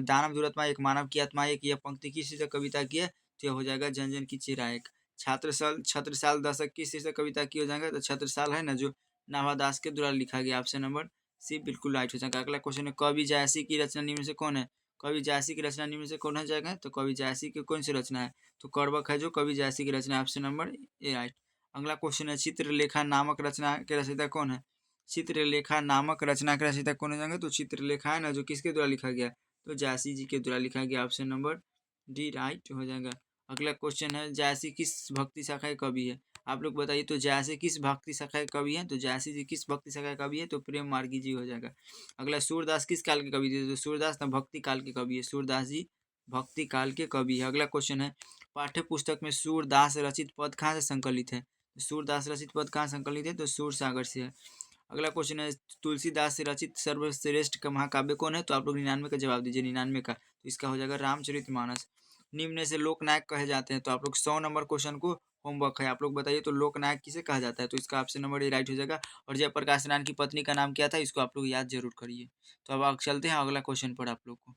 Speaker 1: दानव दुरात्मा एक मानव की आत्मा एक, यह पंक्ति किस शीर्षक कविता की है? तो यह हो जाएगा जन जन की चेहरा एक। छत्रसाल दशक की शीर्षक कविता की हो जाएगा? तो छत्रसाल है ना, जो नाभादास के द्वारा लिखा गया। ऑप्शन नंबर सी बिल्कुल राइट हो जाएगा। अगला क्वेश्चन है, कवि जायसी की रचना निम्न में से कौन है? कवि जायसी की रचना निम्न में से कौन हो जाएगा? तो कवि जायसी की कौन सी रचना है? तो कर्वक है जो कवि जायसी की रचना। Option number A right. अगला क्वेश्चन है, चित्रलेखा नामक रचना के रचयिता कौन है? चित्रलेखा नामक रचना के रचयिता कौन हो जाएंगे? तो चित्रलेखा है ना, जो किसके द्वारा लिखा गया? तो जायसी जी के द्वारा लिखा गया। ऑप्शन नंबर डी राइट हो जाएगा। अगला क्वेश्चन है, जायसी किस भक्ति शाखा के कवि है? आप लोग बताइए। तो जायसी किस भक्ति शाखा के कवि है? तो जायसी जी किस भक्ति शाखा के कवि है? तो प्रेम मार्गी जी हो जाएगा। अगला, सूरदास किस काल के कवि थे? तो सूरदास ना भक्ति काल के कवि है। सूरदास जी भक्ति काल के कवि है। अगला क्वेश्चन है, पाठ्य पुस्तक में सूरदास रचित पद कहाँ से संकलित है? सूरदास रचित पद कहाँ संकलित है? तो सूर सागर से है। अगला क्वेश्चन है, तुलसीदास से रचित सर्वश्रेष्ठ का महाकाव्य कौन है? तो आप लोग 99 का जवाब दीजिए। 99 का, तो इसका हो जाएगा रामचरितमानस। निम्न में से लोकनायक कहे जाते हैं? तो आप लोग 100 नंबर क्वेश्चन को होमवर्क है, आप लोग बताइए। तो लोकनायक किसे कहा जाता है? तो इसका ऑप्शन नंबर ए राइट हो जाएगा। और जयप्रकाश नारायण की पत्नी का नाम क्या था? इसको आप लोग याद जरूर करिए। तो अब आप चलते हैं अगला क्वेश्चन पर आप लोग को।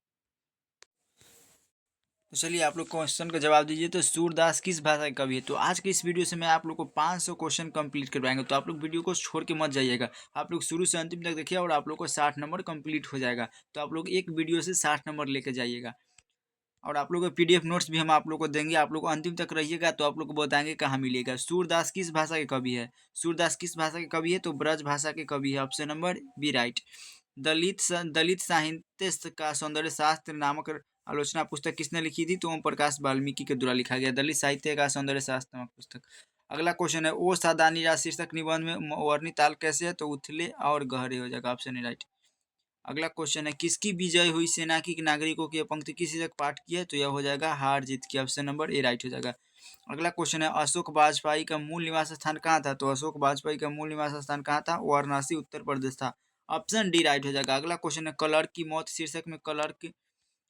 Speaker 1: तो चलिए आप लोग क्वेश्चन का जवाब दीजिए। तो सूरदास किस भाषा के कवि है? तो आज के इस वीडियो से मैं आप लोग को 500 क्वेश्चन कंप्लीट करवाएंगे। तो आप लोग वीडियो को छोड़ के मत जाइएगा, आप लोग शुरू से अंतिम तक देखिए, और आप लोग को 60 नंबर कंप्लीट हो जाएगा। तो आप लोग एक वीडियो से 60 नंबर लेके जाइएगा। और आप लोग को पीडीएफ नोट्स भी हम आप लोग को देंगे, आप लोग को अंतिम तक रहिएगा तो आप लोग को बताएंगे कहाँ मिलेगा। सूरदास किस भाषा के कवि है? सूरदास किस भाषा के कवि है? तो ब्रज भाषा के कवि है। Option number B right. दलित साहित्य का सौंदर्य शास्त्र नामक आलोचना पुस्तक किसने लिखी थी? तो ओम प्रकाश वाल्मीकि के द्वारा लिखा गया, दलित साहित्य का सौंदर्य शास्त्र नामक पुस्तक। अगला क्वेश्चन है, ओ सादानी राज शीर्षक निबंध में वर्णित ताल कैसे है? तो उथले और गहरे हो जाएगा। Option A right. अगला क्वेश्चन है, किसकी विजय हुई सेना की नागरिकों की पंक्ति किस शीर्षक पाठ की है? तो यह हो जाएगा हार जीत की। ऑप्शन नंबर ए राइट हो जाएगा। अगला क्वेश्चन है, अशोक वाजपेयी का मूल निवास स्थान कहाँ था? तो अशोक वाजपेयी का मूल निवास स्थान कहाँ था? वाराणसी उत्तर प्रदेश था। ऑप्शन डी राइट हो जाएगा। अगला क्वेश्चन है, कलर की मौत शीर्षक में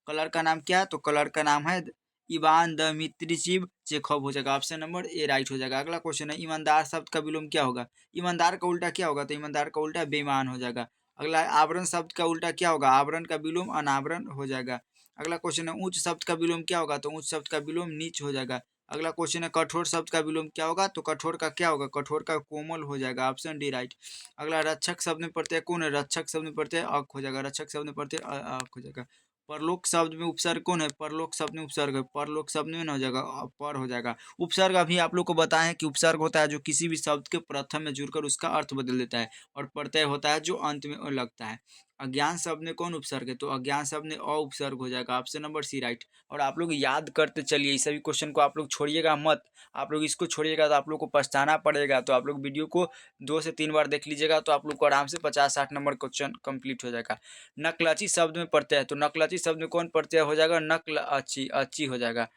Speaker 1: कलर का नाम क्या है? तो कलर का नाम है इवान दमित्रिचिव चेखव हो जाएगा। ऑप्शन नंबर ए राइट हो जाएगा। अगला क्वेश्चन है, ईमानदार शब्द का विलोम क्या होगा? ईमानदार का उल्टा क्या होगा? तो ईमानदार का उल्टा बेईमान हो जाएगा। अगला, आवरण शब्द का उल्टा क्या होगा? आवरण का विलोम अनावरण हो जाएगा। अगला क्वेश्चन है, उच्च शब्द का विलोम क्या होगा? तो उच्च शब्द का विलोम नीच हो जाएगा। अगला क्वेश्चन है, कठोर शब्द का विलोम क्या होगा? तो कठोर का क्या होगा? कठोर का कोमल हो जाएगा। Option D right. अगला, रक्षक शब्द में प्रत्यय कौन है? रक्षक शब्द में प्रत्यय अक हो जाएगा। रक्षक शब्द में प्रत्यय अक हो जाएगा। परलोक शब्द में उपसर्ग कौन है? परलोक शब्द में उपसर्ग है। परलोक शब्द में ना हो जाएगा, पर हो जाएगा। उपसर्ग अभी आप लोग को बताएं कि उपसर्ग होता है जो किसी भी शब्द के प्रथम में जुड़कर उसका अर्थ बदल देता है, और प्रत्यय होता है जो अंत में लगता है। अज्ञान शब्द में कौन उपसर्ग है? तो अज्ञान शब्द में अ उपसर्ग हो जाएगा। Option number C right. और आप लोग याद करते चलिए, इस सभी क्वेश्चन को आप लोग छोड़िएगा मत। आप लोग इसको छोड़िएगा तो आप लोग को पछताना पड़ेगा। तो आप लोग वीडियो को 2 से 3 बार देख लीजिएगा, तो आप लोग को आराम से 50-60 नंबर क्वेश्चन कंप्लीट हो जाएगा। नकलची शब्द में प्रत्यय है, तो नकलची शब्द में कौन प्रत्यय हो जाएगा? नकल अच्छी अच्छी हो जाएगा।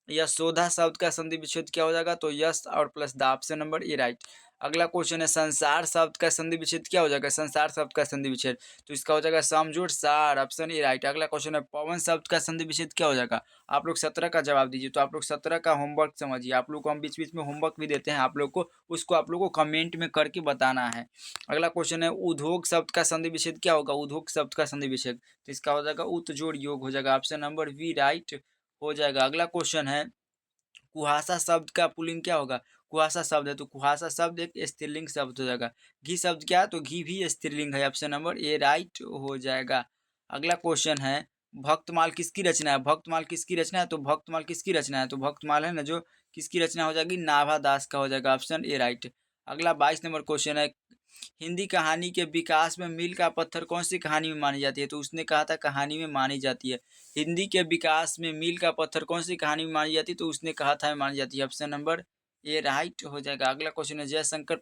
Speaker 1: यशोदा शब्द का संधि विच्छेद क्या हो जाएगा? तो यश और प्लस दा, ऑप्शन नंबर ए राइट। अगला क्वेश्चन है संसार शब्द का संधि विच्छेद क्या हो जाएगा? संसार शब्द का संधि विच्छेद, तो इसका हो जाएगा समझोट सार, ऑप्शन ए राइट। अगला क्वेश्चन है पवन शब्द का संधि विच्छेद क्या हो जाएगा? आप लोग 17 का जवाब दीजिए। तो आप लोग 17 का होमवर्क समझिए, आप लोग को हम बीच बीच में होमवर्क भी देते हैं आप लोग को, उसको आप लोग को कमेंट में करके बताना है। अगला क्वेश्चन है उद्योग शब्द का संधि विच्छेद क्या होगा? उद्योग शब्द का संधि विच्छेद, तो इसका हो जाएगा उत जोड़ योग हो जाएगा, ऑप्शन नंबर बी राइट हो जाएगा। अगला क्वेश्चन है कुहासा शब्द का पुल्लिंग क्या होगा? कुहासा शब्द है तो कुहासा शब्द एक स्त्रीलिंग शब्द हो जाएगा। घी शब्द क्या है? तो घी भी स्त्रीलिंग है, ऑप्शन नंबर ए राइट हो जाएगा। अगला क्वेश्चन है भक्तमाल किसकी रचना है? भक्तमाल किसकी रचना है? तो भक्तमाल किसकी रचना है? तो भक्तमाल है ना जो, किसकी रचना हो जाएगी? नाभा दास का हो जाएगा, ऑप्शन ए राइट। अगला 22 नंबर क्वेश्चन है हिंदी कहानी के विकास में मील का पत्थर कौन सी कहानी में मानी जाती है? तो उसने कहा था कहानी में मानी जाती है। हिंदी के विकास में मील का पत्थर कौन सी कहानी में मानी जाती है? तो उसने कहा था मानी जाती है, ऑप्शन नंबर ए राइट हो जाएगा। अगला क्वेश्चन है जयशंकर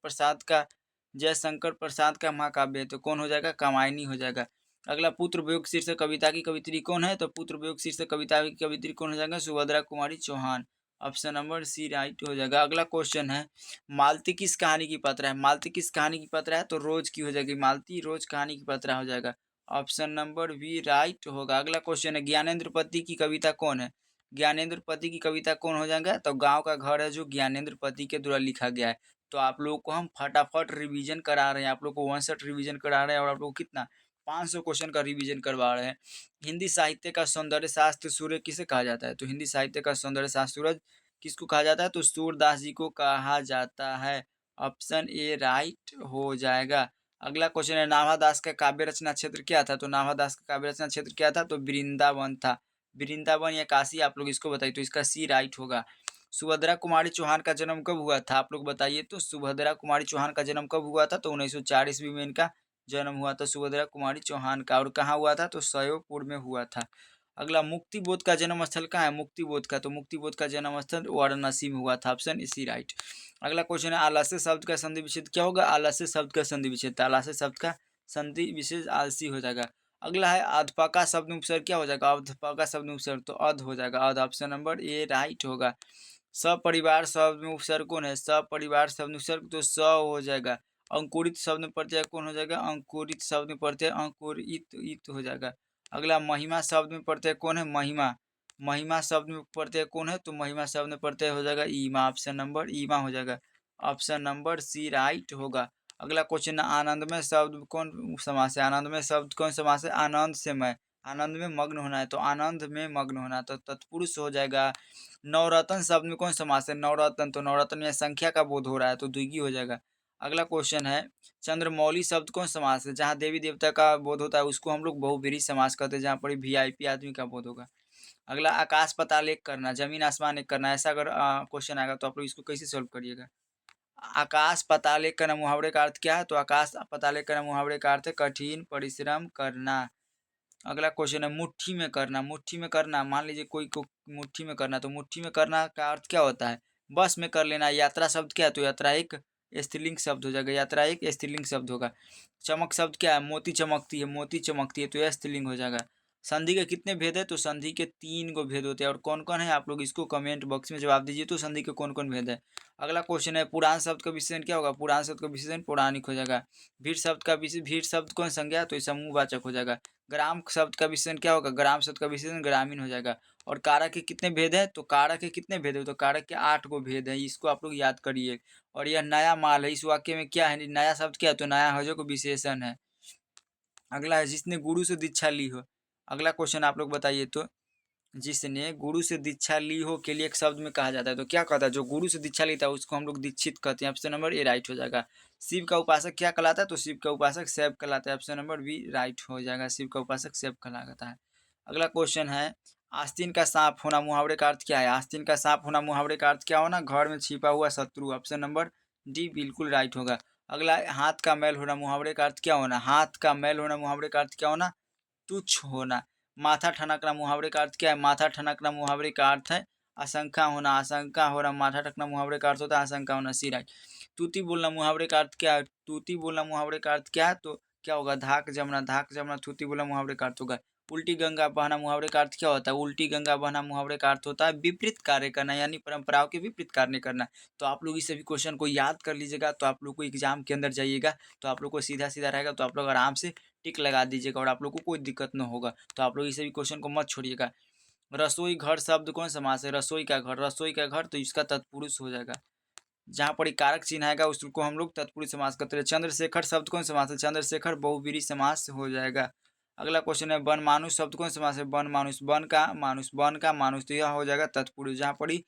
Speaker 1: प्रसाद का महाकाव्य है, तो कौन हो जाएगा? कामायनी हो जाएगा। अगला पुत्र वियोग शीर्षक कविता की कवित्री कौन है? तो पुत्र वियोग शीर्षक कविता की कवित्री कौन हो जाएगा? Subhadra Kumari Chauhan, option number C right हो जाएगा। अगला क्वेश्चन है मालती किस कहानी की पात्रा है? मालती किस कहानी की पात्रा है? तो रोज की हो जाएगी, मालती रोज कहानी की पात्रा हो जाएगा, ऑप्शन नंबर बी राइट होगा। अगला क्वेश्चन है ज्ञानेंद्र पति की कविता कौन है? ज्ञानेंद्र पति की कविता कौन हो जाएगा? तो गांव का घर है जो ज्ञानेंद्र पति के द्वारा लिखा गया है। तो आप लोगों को हम फटाफट रिवीजन करा रहे हैं, आप लोग को 1 रिवीजन करा रहे हैं, और आप लोग कितना 500 क्वेश्चन का रिवीजन करवा रहे हैं। हिंदी साहित्य का सौंदर्य शास्त्र सूर्य किसे कहा जाता है? तो हिंदी साहित्य का सौंदर्य शास्त्र सूरज किसको कहा जाता है? तो सूरदास जी को कहा जाता है, ऑप्शन ए राइट हो जाएगा। अगला क्वेश्चन है नाभादास का काव्य रचना क्षेत्र क्या था? तो नाभादास का काव्य रचना क्षेत्र क्या था? तो वृंदावन था, वृंदावन या काशी, आप लोग इसको बताइए, तो इसका सी राइट होगा। सुभद्रा कुमारी चौहान का जन्म कब हुआ था? आप लोग बताइए। तो सुभद्रा कुमारी चौहान का जन्म कब हुआ था? तो 1904 ईस्वी में इनका जन्म हुआ था, सुभद्रा कुमारी चौहान का। और कहाँ हुआ था? तो सयोपुर में हुआ था। अगला मुक्ति बोध का जन्म स्थल कहाँ है? मुक्ति बोध का, तो मुक्ति बोध का जन्म स्थल वाराणसी में हुआ था, ऑप्शन इसी राइट। अगला क्वेश्चन है आलस्य शब्द का संधि विच्छेद क्या होगा? आलस्य शब्द का संधि विच्छेद, आलस्य शब्द का संधि विशेष आलसी हो जाएगा। अगला है अध्पका शब्द उपसर्ग क्या हो जाएगा? अध्पका शब्द उपसर्ग, तो अध हो जाएगा, अध, ऑप्शन नंबर ए राइट होगा। सपरिवार शब्द में उपसर्ग कौन है? सपरिवार शब्द में उपसर्ग तो स हो जाएगा। अंकुरित शब्द में प्रत्यय कौन हो जाएगा? अंकुरित शब्द में प्रत्यय अंकुरित इत हो जाएगा। अगला महिमा शब्द में प्रत्यय कौन है? महिमा, महिमा शब्द में प्रत्यय कौन है? तो महिमा शब्द में प्रत्यय हो जाएगा ईमा, ऑप्शन नंबर ईमा हो जाएगा, ऑप्शन नंबर सी राइट होगा। अगला क्वेश्चन है आनंदमय शब्द कौन समास है? आनंदमय शब्द कौन समास है? आनंद से मैं, आनंद में मग्न होना है, तो आनंद में मग्न होना, तो तत्पुरुष हो जाएगा। नवरत्न शब्द में कौन समास है? नवरत्न, तो नवरत्न में संख्या का बोध हो रहा है, तो द्विगु हो जाएगा। अगला क्वेश्चन है चंद्रमौली शब्द कौन समास है? जहाँ देवी देवता का बोध होता है उसको हम लोग बहुब्रीहि समास कहते हैं, जहाँ पर वीआईपी आदमी का बोध होगा। अगला आकाश पाताल एक करना, जमीन आसमान एक करना, ऐसा अगर क्वेश्चन आएगा तो आप लोग इसको कैसे सॉल्व करिएगा? आकाश पाताल एक करना मुहावरे का अर्थ क्या है? तो आकाश पाताल एक करना मुहावरे का अर्थ है कठिन परिश्रम करना। अगला क्वेश्चन है मुट्ठी में करना, मुट्ठी में करना, मान लीजिए कोई को मुट्ठी में करना, तो मुट्ठी में करना का अर्थ क्या होता है? बस में कर लेना। यात्रा शब्द क्या है? तो यात्रा एक स्त्रीलिंग शब्द हो जाएगा, यात्रा एक स्त्रीलिंग शब्द होगा। चमक शब्द क्या है? मोती चमकती है, मोती चमकती है, तो यह स्त्रीलिंग हो जाएगा। संधि के कितने भेद है? तो संधि के 3 गो भेद होते हैं, और कौन कौन है आप लोग इसको कमेंट बॉक्स में जवाब दीजिए, तो संधि के कौन कौन भेद है। अगला क्वेश्चन है पुराण शब्द का विशेषण क्या होगा? पुराण शब्द का विशेषण पौराणिक हो जाएगा। भीड़ शब्द का भीड़ शब्द कौन संज्ञा? तो समूहवाचक हो जाएगा। ग्राम शब्द का विशेषण क्या होगा? ग्राम शब्द का विशेषण ग्रामीण हो जाएगा। और कारक के कितने भेद है? तो कारक के कितने भेद है? तो कारक के 8 गो भेद है, इसको आप लोग याद करिए। और यह नया माल है, इस वाक्य में क्या है? नया शब्द क्या है? तो नया है जो को विशेषण है। अगला है जिसने गुरु से दीक्षा ली हो। अगला क्वेश्चन आप लोग बताइए, तो जिसने गुरु से दीक्षा ली हो के लिए एक शब्द में कहा जाता है, तो क्या कहता है? जो गुरु से दीक्षा लेता है उसको हम लोग दीक्षित कहते हैं, ऑप्शन नंबर ए राइट हो जाएगा। शिव का उपासक क्या कहलाता है? तो शिव का उपासक शैव कहलाता है, ऑप्शन नंबर बी राइट हो जाएगा, शिव का उपासक शैव कहलाता है। अगला क्वेश्चन है आस्तीन का सांप होना मुहावरे का अर्थ क्या है? आस्तीन का सांप होना मुहावरे का अर्थ क्या होना? घर में छिपा हुआ शत्रु, ऑप्शन नंबर डी बिल्कुल राइट होगा। अगला हाथ का मैल होना मुहावरे का अर्थ क्या होना? हाथ का मैल होना मुहावरे का अर्थ क्या होना? तुच्छ होना। माथा ठनकना मुहावरे का अर्थ क्या है? माथा ठनकना मुहावरे का अर्थ है आशंका होना, आशंका होना, माथा ठनकना मुहावरे का अर्थ होता है आशंका होना, सी राइट। तूती बोलना मुहावरे का अर्थ क्या है? तूती बोलना मुहावरे का अर्थ क्या है? तो क्या होगा? धाक जमना, धाक जमना, तूती बोलना मुहावरे का अर्थ होगा। उल्टी गंगा बहना मुहावरे का अर्थ क्या होता है? उल्टी गंगा बहना मुहावरे का अर्थ होता है विपरीत कार्य करना, यानी परंपराओं के विपरीत कार्य करना। तो आप लोग इस सभी क्वेश्चन को याद कर लीजिएगा, तो आप लोग को एग्जाम के अंदर जाइएगा तो आप लोग को सीधा सीधा रहेगा, तो आप लोग आराम से टिक लगा दीजिएगा और आप लोग को कोई दिक्कत न होगा। तो आप लोग इस सभी क्वेश्चन को मत छोड़िएगा। रसोई घर शब्द कौन समास है? रसोई का घर, रसोई का घर, तो इसका तत्पुरुष हो जाएगा। जहाँ पर कारक चिन्ह आएगा उसको हम लोग तत्पुरुष समास करते हैं। चंद्रशेखर शब्द कौन समास है? चंद्रशेखर बहुव्रीहि समास हो जाएगा। अगला क्वेश्चन है वन मानुष शब्द कौन समास है? वन मानुष, वन का मानुष, वन का मानुष, तो यह हो जाएगा तत्पुरुष। जहाँ पर ही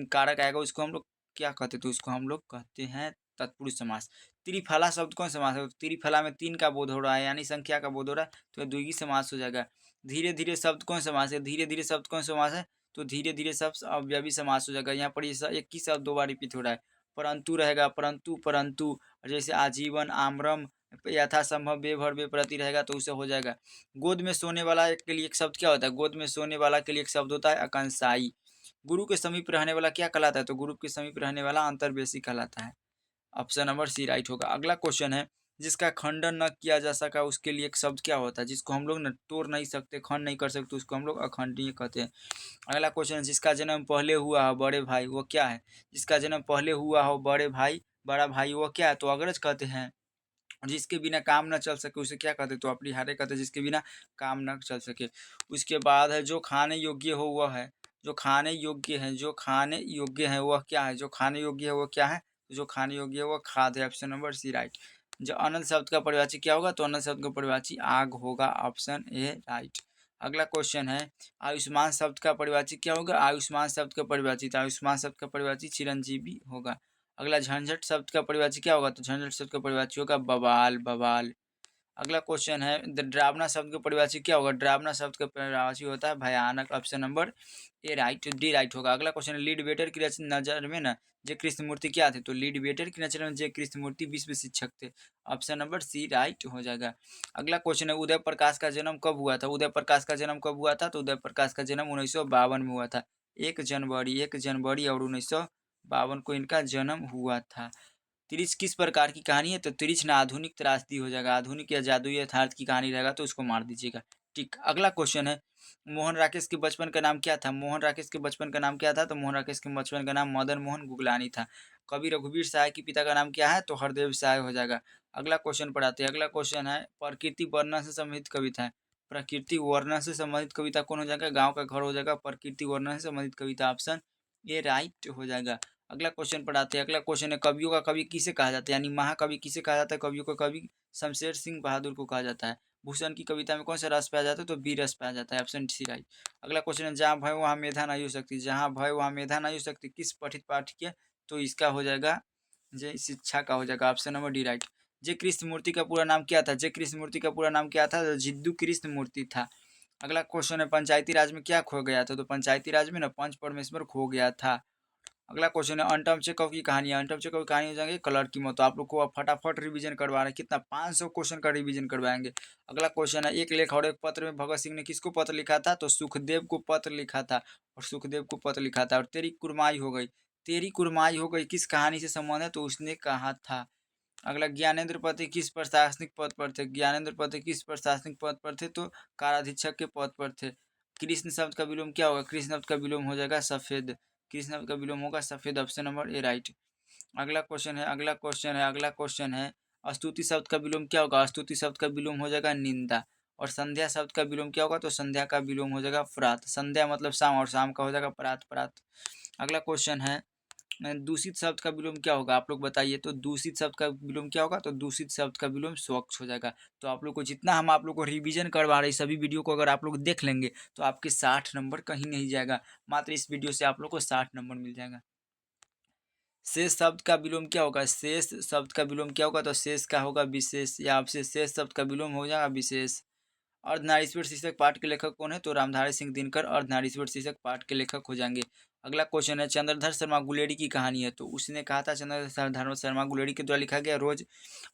Speaker 1: कारक आएगा उसको हम लोग क्या कहते हैं? तो उसको हम लोग कहते हैं तत्पुरुष समास। त्रिफला शब्द कौन समास है? त्रिफला में तीन का बोध हो रहा है, यानी संख्या का बोध हो रहा है, तो द्विगुणी समास हो जाएगा। धीरे धीरे शब्द कौन समास है? धीरे धीरे शब्द कौन समास है? तो धीरे धीरे शब्द अव्ययी समास हो जाएगा। यहाँ पर एक ही शब्द दो बार रिपीट हो रहा है। परंतु रहेगा, परंतु परंतु, जैसे आजीवन, आम्रम, यथासंभव, बेभर, बेप्रति रहेगा तो उसे हो जाएगा। गोद में सोने वाला के लिए एक शब्द क्या होता है? गोद में सोने वाला के लिए एक शब्द होता है अकंसाई। गुरु के समीप रहने वाला क्या कहलाता है? तो गुरु के समीप रहने वाला अंतर्वेशी कहलाता है। ऑप्शन नंबर सी राइट होगा। अगला क्वेश्चन है, जिसका खंडन न किया जा सका उसके लिए एक शब्द क्या होता है? जिसको हम लोग न तोड़ नहीं सकते, खंड नहीं कर सकते, उसको हम लोग अखंडनीय कहते हैं। अगला क्वेश्चन है, जिसका जन्म पहले हुआ हो बड़े भाई वो क्या है? जिसका जन्म पहले हुआ हो बड़े भाई, बड़ा भाई, वो क्या है? तो अग्रज कहते हैं। जिसके बिना काम न चल सके उसे क्या कहते? तो अपरिहार्य कहते हैं, जिसके बिना काम न चल सके। उसके बाद है, जो खाने योग्य हो वह है। जो खाने योग्य है, जो खाने योग्य है वह क्या है? जो खाने योग्य है वो क्या है? जो खाने योग्य है वह खाद है। Option number C right. जो अनंत शब्द का परिवाची क्या होगा? तो अनंत शब्द का परिवाची आग होगा। Option A right. अगला क्वेश्चन है, आयुष्मान शब्द का परिवाची क्या होगा? आयुष्मान शब्द का परिवाची, तो आयुष्मान शब्द का परिवाची चिरंजीवी होगा। अगला, झंझट शब्द का परिवाची क्या होगा? तो झंझट शब्द का परिवाची होगा बवाल, बवाल। अगला क्वेश्चन है, डरावना शब्द का परिवाची क्या होगा? डरावना शब्द का परिवाची होता है भयानक। Option number A right, D right होगा। अगला क्वेश्चन है, लीड वेटर की नजर में ना जे कृष्णमूर्ति क्या थे? तो लीड वेटर की नजर में जे कृष्णमूर्ति विश्व शिक्षक थे। ऑप्शन नंबर सी राइट हो जाएगा। अगला क्वेश्चन है, उदय प्रकाश का जन्म कब हुआ था? उदय प्रकाश का जन्म कब हुआ था? तो उदय प्रकाश का जन्म 1952 में हुआ था। 1 जनवरी और 1952 को इनका जन्म हुआ था। तिरिच किस प्रकार की कहानी है? तो तिरिच ना आधुनिक त्रासदी हो जाएगा। आधुनिक या जादुई यथार्थ की कहानी रहेगा तो उसको मार दीजिएगा। ठीक। अगला क्वेश्चन है, मोहन राकेश के बचपन का नाम क्या था? मोहन राकेश के बचपन का नाम क्या था? तो मोहन राकेश के बचपन का नाम मदन मोहन गुगलानी था। कवि रघुवीर सहाय के पिता का नाम क्या है? तो हरदेव सहाय हो जाएगा। अगला क्वेश्चन पढ़ाते हैं। अगला क्वेश्चन है, प्रकृति वर्णन से संबंधित कविता है। प्रकृति वर्णन से संबंधित कविता कौन हो जाएगा? गाँव का घर हो जाएगा। प्रकृति वर्णन से संबंधित कविता ऑप्शन ये राइट हो जाएगा। अगला क्वेश्चन पढ़ाते हैं। अगला क्वेश्चन है, कवियों का कवि किसे कहा जाता है? यानी महाकवि किसे कहा जाता है? कवियों का कवि शमशेर सिंह बहादुर को कहा जाता है। भूषण की कविता में कौन सा रस पाया जाता है? तो बी रस पाया जाता है। Option C right. अगला क्वेश्चन है, जहाँ भय वहाँ मेधा नहीं हो सकती। जहाँ भय वहाँ मेधा नहीं हो सकती, किस पठित पाठ किया? तो इसका हो जाएगा जय शिक्षा का हो जाएगा। Option number D right. जय कृष्ण मूर्ति का पूरा नाम क्या था? जय कृष्ण मूर्ति का पूरा नाम क्या था? तो जिद्दू कृष्ण मूर्ति था। अगला क्वेश्चन है, पंचायती राज में क्या खो गया था? तो पंचायती राज में ना पंच परमेश्वर खो गया था। अगला क्वेश्चन है, अनटम चेकअप की कहानी है। अनटम चेकअप की कहानी हो जाएंगे कलर की मौत। तो आप लोग को अब फटाफट रिवीजन करवा रहे हैं। कितना? 500 क्वेश्चन का रिवीजन करवाएंगे। अगला क्वेश्चन है, एक लेख और एक पत्र में भगत सिंह ने किसको पत्र लिखा था? तो सुखदेव को पत्र लिखा था। और सुखदेव को पत्र लिखा था। और तेरी कुरमाई हो गई, तेरी कुरमाई हो गई किस कहानी से संबंध है? तो उसने कहा था। अगला, ज्ञानेंद्र पति किस प्रशासनिक पद पर थे? ज्ञानेंद्र पति किस प्रशासनिक पद पर थे? तो काराधीक्षक के पद पर थे। कृष्ण शब्द का विलोम क्या होगा? कृष्ण शब्द का विलोम हो जाएगा सफेद। कृष्ण शब्द का विलोम होगा सफेद। Option number A right. अगला क्वेश्चन है, अगला क्वेश्चन है, अगला क्वेश्चन है, स्तुति शब्द का विलोम क्या होगा? स्तुति शब्द का विलोम हो जाएगा निंदा। और संध्या शब्द का विलोम क्या होगा? तो संध्या का विलोम हो जाएगा प्रात। संध्या मतलब शाम, और शाम का हो जाएगा प्रात, प्रात। अगला क्वेश्चन है, दूषित शब्द का विलोम क्या होगा? आप लोग बताइए। तो दूषित शब्द का विलोम क्या होगा? तो दूषित शब्द का विलोम स्वच्छ हो जाएगा। तो आप लोग को जितना हम आप लोग को रिवीजन करवा रहे हैं सभी वीडियो को अगर आप लोग देख लेंगे तो आपके 60 नंबर कहीं नहीं जाएगा। मात्र इस वीडियो से आप लोग को 60 नंबर मिल जाएगा। शेष शब्द का विलोम क्या होगा? शेष शब्द का विलोम क्या होगा? तो शेष का होगा विशेष, या आपसे शेष शब्द का विलोम हो जाएगा विशेष। अर्धनारीश्वर शीर्षक पाठ के लेखक कौन है? तो रामधारी सिंह दिनकर अर्धनारीश्वर शीर्षक पाठ के लेखक हो जाएंगे। अगला क्वेश्चन है, चंद्रधर शर्मा गुलेरी की कहानी है। तो उसने कहा था चंद्रधर शर्मा गुलेरी के द्वारा लिखा गया रोज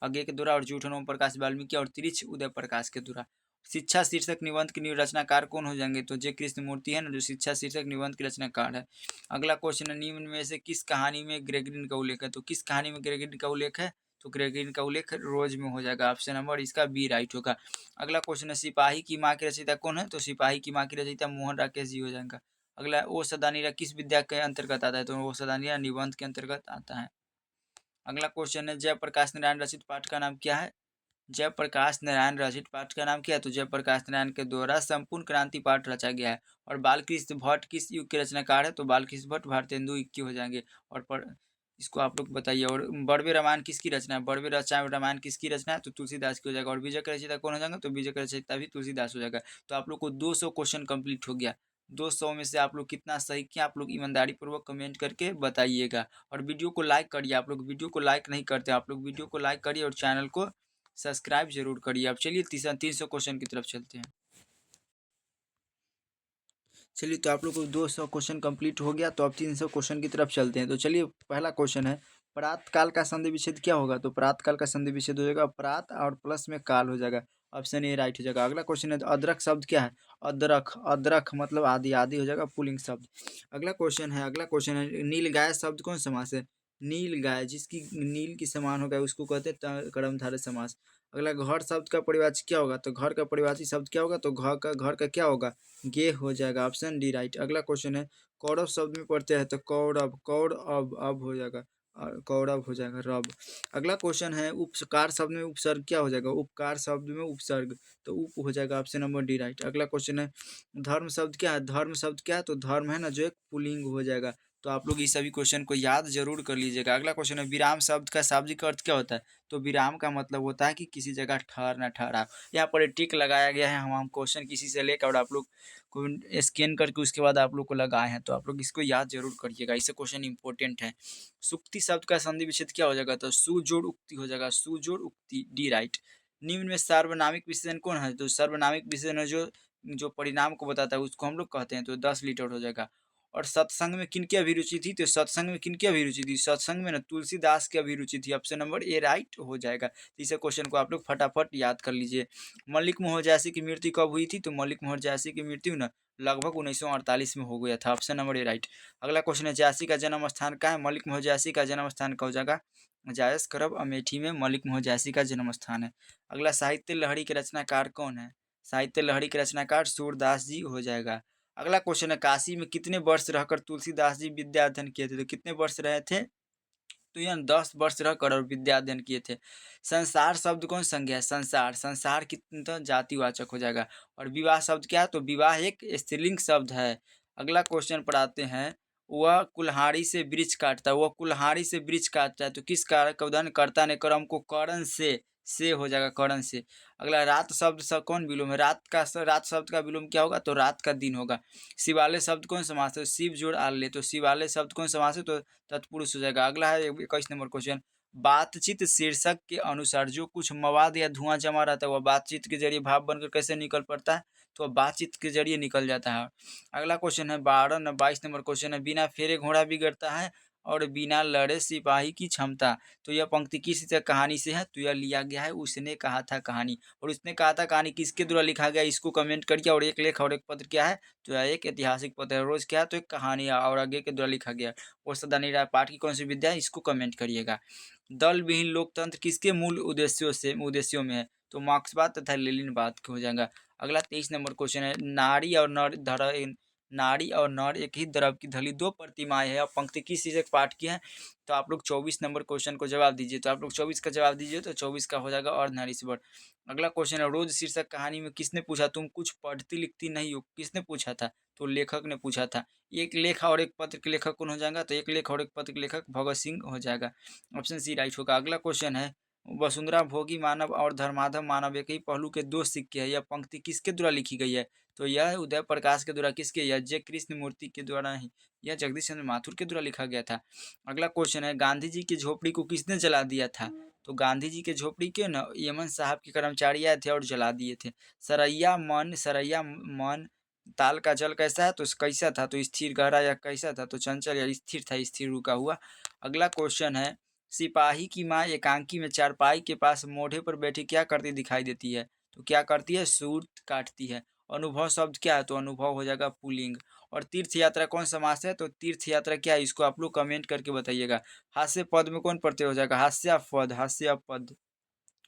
Speaker 1: अज्ञे के द्वारा, और जूठन ओम प्रकाश वाल्मीकि, और तिरिच उदय प्रकाश के द्वारा। शिक्षा शीर्षक निबंध की रचनाकार कौन हो जाएंगे? तो जे कृष्ण मूर्ति है ना, जो शिक्षा शीर्षक निबंध की रचनाकार है। अगला क्वेश्चन है, निम्न में से किस कहानी में ग्रेगरिन का उल्लेख है? तो किस कहानी में ग्रेगरिन का उल्लेख है? तो क्रेगिन का उल्लेख रोज में हो जाएगा। ऑप्शन नंबर इसका बी राइट होगा। अगला क्वेश्चन है सिपाही की माँ की रचयिता कौन है? तो सिपाही की माँ की रचयिता मोहन राकेश जी हो जाएगा। अगला ओ सदानीरा किस विद्या के अंतर्गत आता है? तो ओ सदानीरा निबंध के अंतर्गत आता है। अगला क्वेश्चन है जयप्रकाश नारायण रचित पाठ का नाम क्या है? जयप्रकाश नारायण रचित पाठ का नाम क्या है? तो जयप्रकाश नारायण के द्वारा संपूर्ण क्रांति पाठ रचा गया है। और बालकृष्ण भट्ट किस युग के रचनाकार है? तो बालकृष्ण भट्ट भारतेंदु युग के हो जाएंगे। और इसको आप लोग बताइए। और बड़वे रामायण किसकी रचना है? बड़वे रामायण किसकी रचना है? तो तुलसीदास की हो जाएगा। और विजय का रचयिता कौन हो जाएगा? तो विजय का रचयिता भी तुलसीदास हो जाएगा। तो आप लोग को 200 क्वेश्चन कंप्लीट हो गया। 200 में से आप लोग कितना सही किया, आप लोग ईमानदारी पूर्वक कमेंट करके बताइएगा। और वीडियो को लाइक करिए। आप लोग वीडियो को लाइक नहीं करते, आप लोग वीडियो को लाइक करिए और चैनल को सब्सक्राइब जरूर करिए। अब चलिए 300 क्वेश्चन की तरफ चलते हैं। चलिए, तो आप लोग को 200 क्वेश्चन कंप्लीट हो गया। तो अब 300 क्वेश्चन की तरफ चलते हैं। तो चलिए, पहला क्वेश्चन है प्रात काल का संधि विच्छेद क्या होगा? तो प्रात काल का संधि विच्छेद हो जाएगा प्रात और प्लस में काल हो जाएगा। ऑप्शन ए राइट हो जाएगा। अगला क्वेश्चन है अदरक शब्द क्या है? अदरक, अदरक मतलब आदि, आदि हो जाएगा पुल्लिंग शब्द। अगला क्वेश्चन है नील गाय शब्द कौन समास है? नील गाय, जिसकी नील की समान हो गया उसको कहते हैं कर्मधारय समास। अगला घर शब्द का परिवाची क्या होगा? तो घर का परिवाची शब्द क्या होगा? तो घर का क्या होगा? गे हो जाएगा। Option D right. अगला क्वेश्चन है कौरव शब्द में पढ़ते हैं तो कौरव, कौरव अब हो जाएगा, कौरव हो जाएगा रब। अगला क्वेश्चन है उपकार शब्द में उपसर्ग क्या हो जाएगा? उपकार शब्द में उपसर्ग, तो उप हो जाएगा। Option number D right. अगला क्वेश्चन है धर्म शब्द क्या है? धर्म शब्द क्या है? तो धर्म है ना, जो एक पुल्लिंग हो जाएगा। तो आप लोग इस सभी क्वेश्चन को याद जरूर कर लीजिएगा। अगला क्वेश्चन है विराम शब्द का शाब्दिक अर्थ क्या होता है? तो विराम का मतलब होता है कि किसी जगह ठहरना, ठहरा। यहाँ पर एक टिक लगाया गया है। हम क्वेश्चन किसी से लेकर और आप लोग को स्कैन करके उसके बाद आप लोग को लगाए हैं। तो आप लोग इसको याद जरूर करिएगा, इससे क्वेश्चन इंपॉर्टेंट है। सुक्ति शब्द का संधि विच्छेद क्या हो जाएगा? तो सुजोड़ उक्ति हो जाएगा। सुजोड़ उक्ति डी राइट। निम्न में सार्वनामिक विशेषण कौन है? तो सार्वनामिक विशेषण जो जो परिणाम को बताता है उसको हम लोग कहते हैं। तो 10 लीटर हो जाएगा। और सत्संग में किनकी अभिरुचि थी? तो सत्संग में किनकी अभिरुचि थी? सत्संग में ना तुलसीदास की अभिरुचि थी। ऑप्शन नंबर ए राइट हो जाएगा। तो इस क्वेश्चन को आप लोग फटाफट याद कर लीजिए। मलिक मोहर जैसी की मृत्यु कब हुई थी? तो मलिक मोहर जैसी की मृत्यु ना लगभग 1948 में हो गया था। Option number A right. अगला क्वेश्चन है जैसी का जन्म स्थान कहाँ है? मलिक मोहर जैसी का जन्म स्थान कहाँ हो जाएगा? जायस करब अमेठी में मलिक मोहर जैसी का जन्म स्थान है। अगला साहित्य लहरी के रचनाकार कौन है? साहित्य लहरी के रचनाकार सूरदास जी हो जाएगा। अगला क्वेश्चन है काशी में कितने वर्ष रहकर तुलसीदास जी विद्या अध्ययन किए थे? तो कितने वर्ष रहे थे? तो यह 10 वर्ष रहकर और विद्या अध्ययन किए थे। संसार शब्द कौन संज्ञा है? संसार, संसार कितना जातिवाचक हो जाएगा। और विवाह शब्द क्या है? तो विवाह एक स्त्रीलिंग शब्द है। अगला क्वेश्चन पर आते हैं वह कुल्हाड़ी से वृक्ष काटता है। वह कुल्हाड़ी से वृक्ष काटता है तो किस कारक का उदाहरण? कर्ता ने कर्म को करण से हो जाएगा, करण से। अगला रात शब्द से कौन विलोम है? रात शब्द का विलोम क्या होगा? तो रात का दिन होगा। शिवालय शब्द कौन समास है? शिव जोड़ आल्य, तो शिवालय शब्द कौन समास है? तो तत्पुरुष हो जाएगा। अगला है 21 नंबर क्वेश्चन बातचीत शीर्षक के अनुसार जो कुछ मवाद या धुआं जमा रहता है वह बातचीत के जरिए भाप बनकर कैसे निकल पड़ता है? तो वह बातचीत के जरिए निकल जाता है। अगला क्वेश्चन है 22 नंबर क्वेश्चन है बिना फेरे घोड़ा बिगड़ता है और बिना लड़े सिपाही की क्षमता। तो यह पंक्ति किस कहानी से है? तो यह लिया गया है उसने कहा था कहानी। और उसने कहा था कहानी किसके द्वारा लिखा गया इसको कमेंट करिए। और एक लेख और एक पत्र क्या है? तो यह एक ऐतिहासिक पत्र है। रोज क्या है? तो एक कहानी और आगे के द्वारा लिखा गया। और सदानी राय पाठ की कौन सी विद्या है? इसको कमेंट करिएगा। दल विहीन लोकतंत्र किसके मूल उद्देश्यों में है? तो मार्क्सवाद तथा लेनिनवाद हो जाएगा। अगला 23 नंबर क्वेश्चन है नारी और नर एक ही द्रव की धली दो प्रतिमाएं है। अब पंक्ति किस चीज का पाठ की है? तो आप लोग 24 नंबर क्वेश्चन को जवाब दीजिए। तो आप लोग 24 का जवाब दीजिए तो 24 का हो जाएगा अर्धनारीश्वर। अगला क्वेश्चन है रोज शीर्षक कहानी में किसने पूछा तुम कुछ पढ़ती लिखती नहीं हो? किसने पूछा था? तो लेखक ने पूछा था। एक लेख और एक पत्र के लेखक कौन हो जाएगा? तो एक लेख और एक पत्र के लेखक भगत सिंह हो जाएगा। ऑप्शन सी राइट होगा। अगला क्वेश्चन है वसुंधरा भोगी मानव और धर्माधम मानव एक ही पहलू के दो सिक्के हैं। यह पंक्ति किसके द्वारा लिखी गई है? तो यह उदय प्रकाश के द्वारा किसके? यह जय कृष्ण मूर्ति के द्वारा नहीं, यह जगदीश चंद्र माथुर के द्वारा लिखा गया था। अगला क्वेश्चन है गांधी जी की झोपड़ी को किसने जला दिया था? तो गांधी जी के झोपड़ी के न यमन साहब के कर्मचारी आए थे और जला दिए थे। सरैया मन ताल का जल कैसा है? तो कैसा था? तो स्थिर गहरा या कैसा था? तो चंचल या स्थिर था, स्थिर रुका हुआ। अगला क्वेश्चन है सिपाही की माँ एकांकी में चारपाई के पास मोढ़े पर बैठी क्या करती दिखाई देती है? तो क्या करती है? सूत काटती है। अनुभव शब्द क्या है, तो अनुभव हो जाएगा पुल्लिंग। और तीर्थ यात्रा कौन समास है, तो तीर्थ यात्रा क्या है, इसको आप लोग कमेंट करके बताइएगा। हास्य पद में कौन प्रत्यय हो जाएगा, हास्यापद, हास्यापद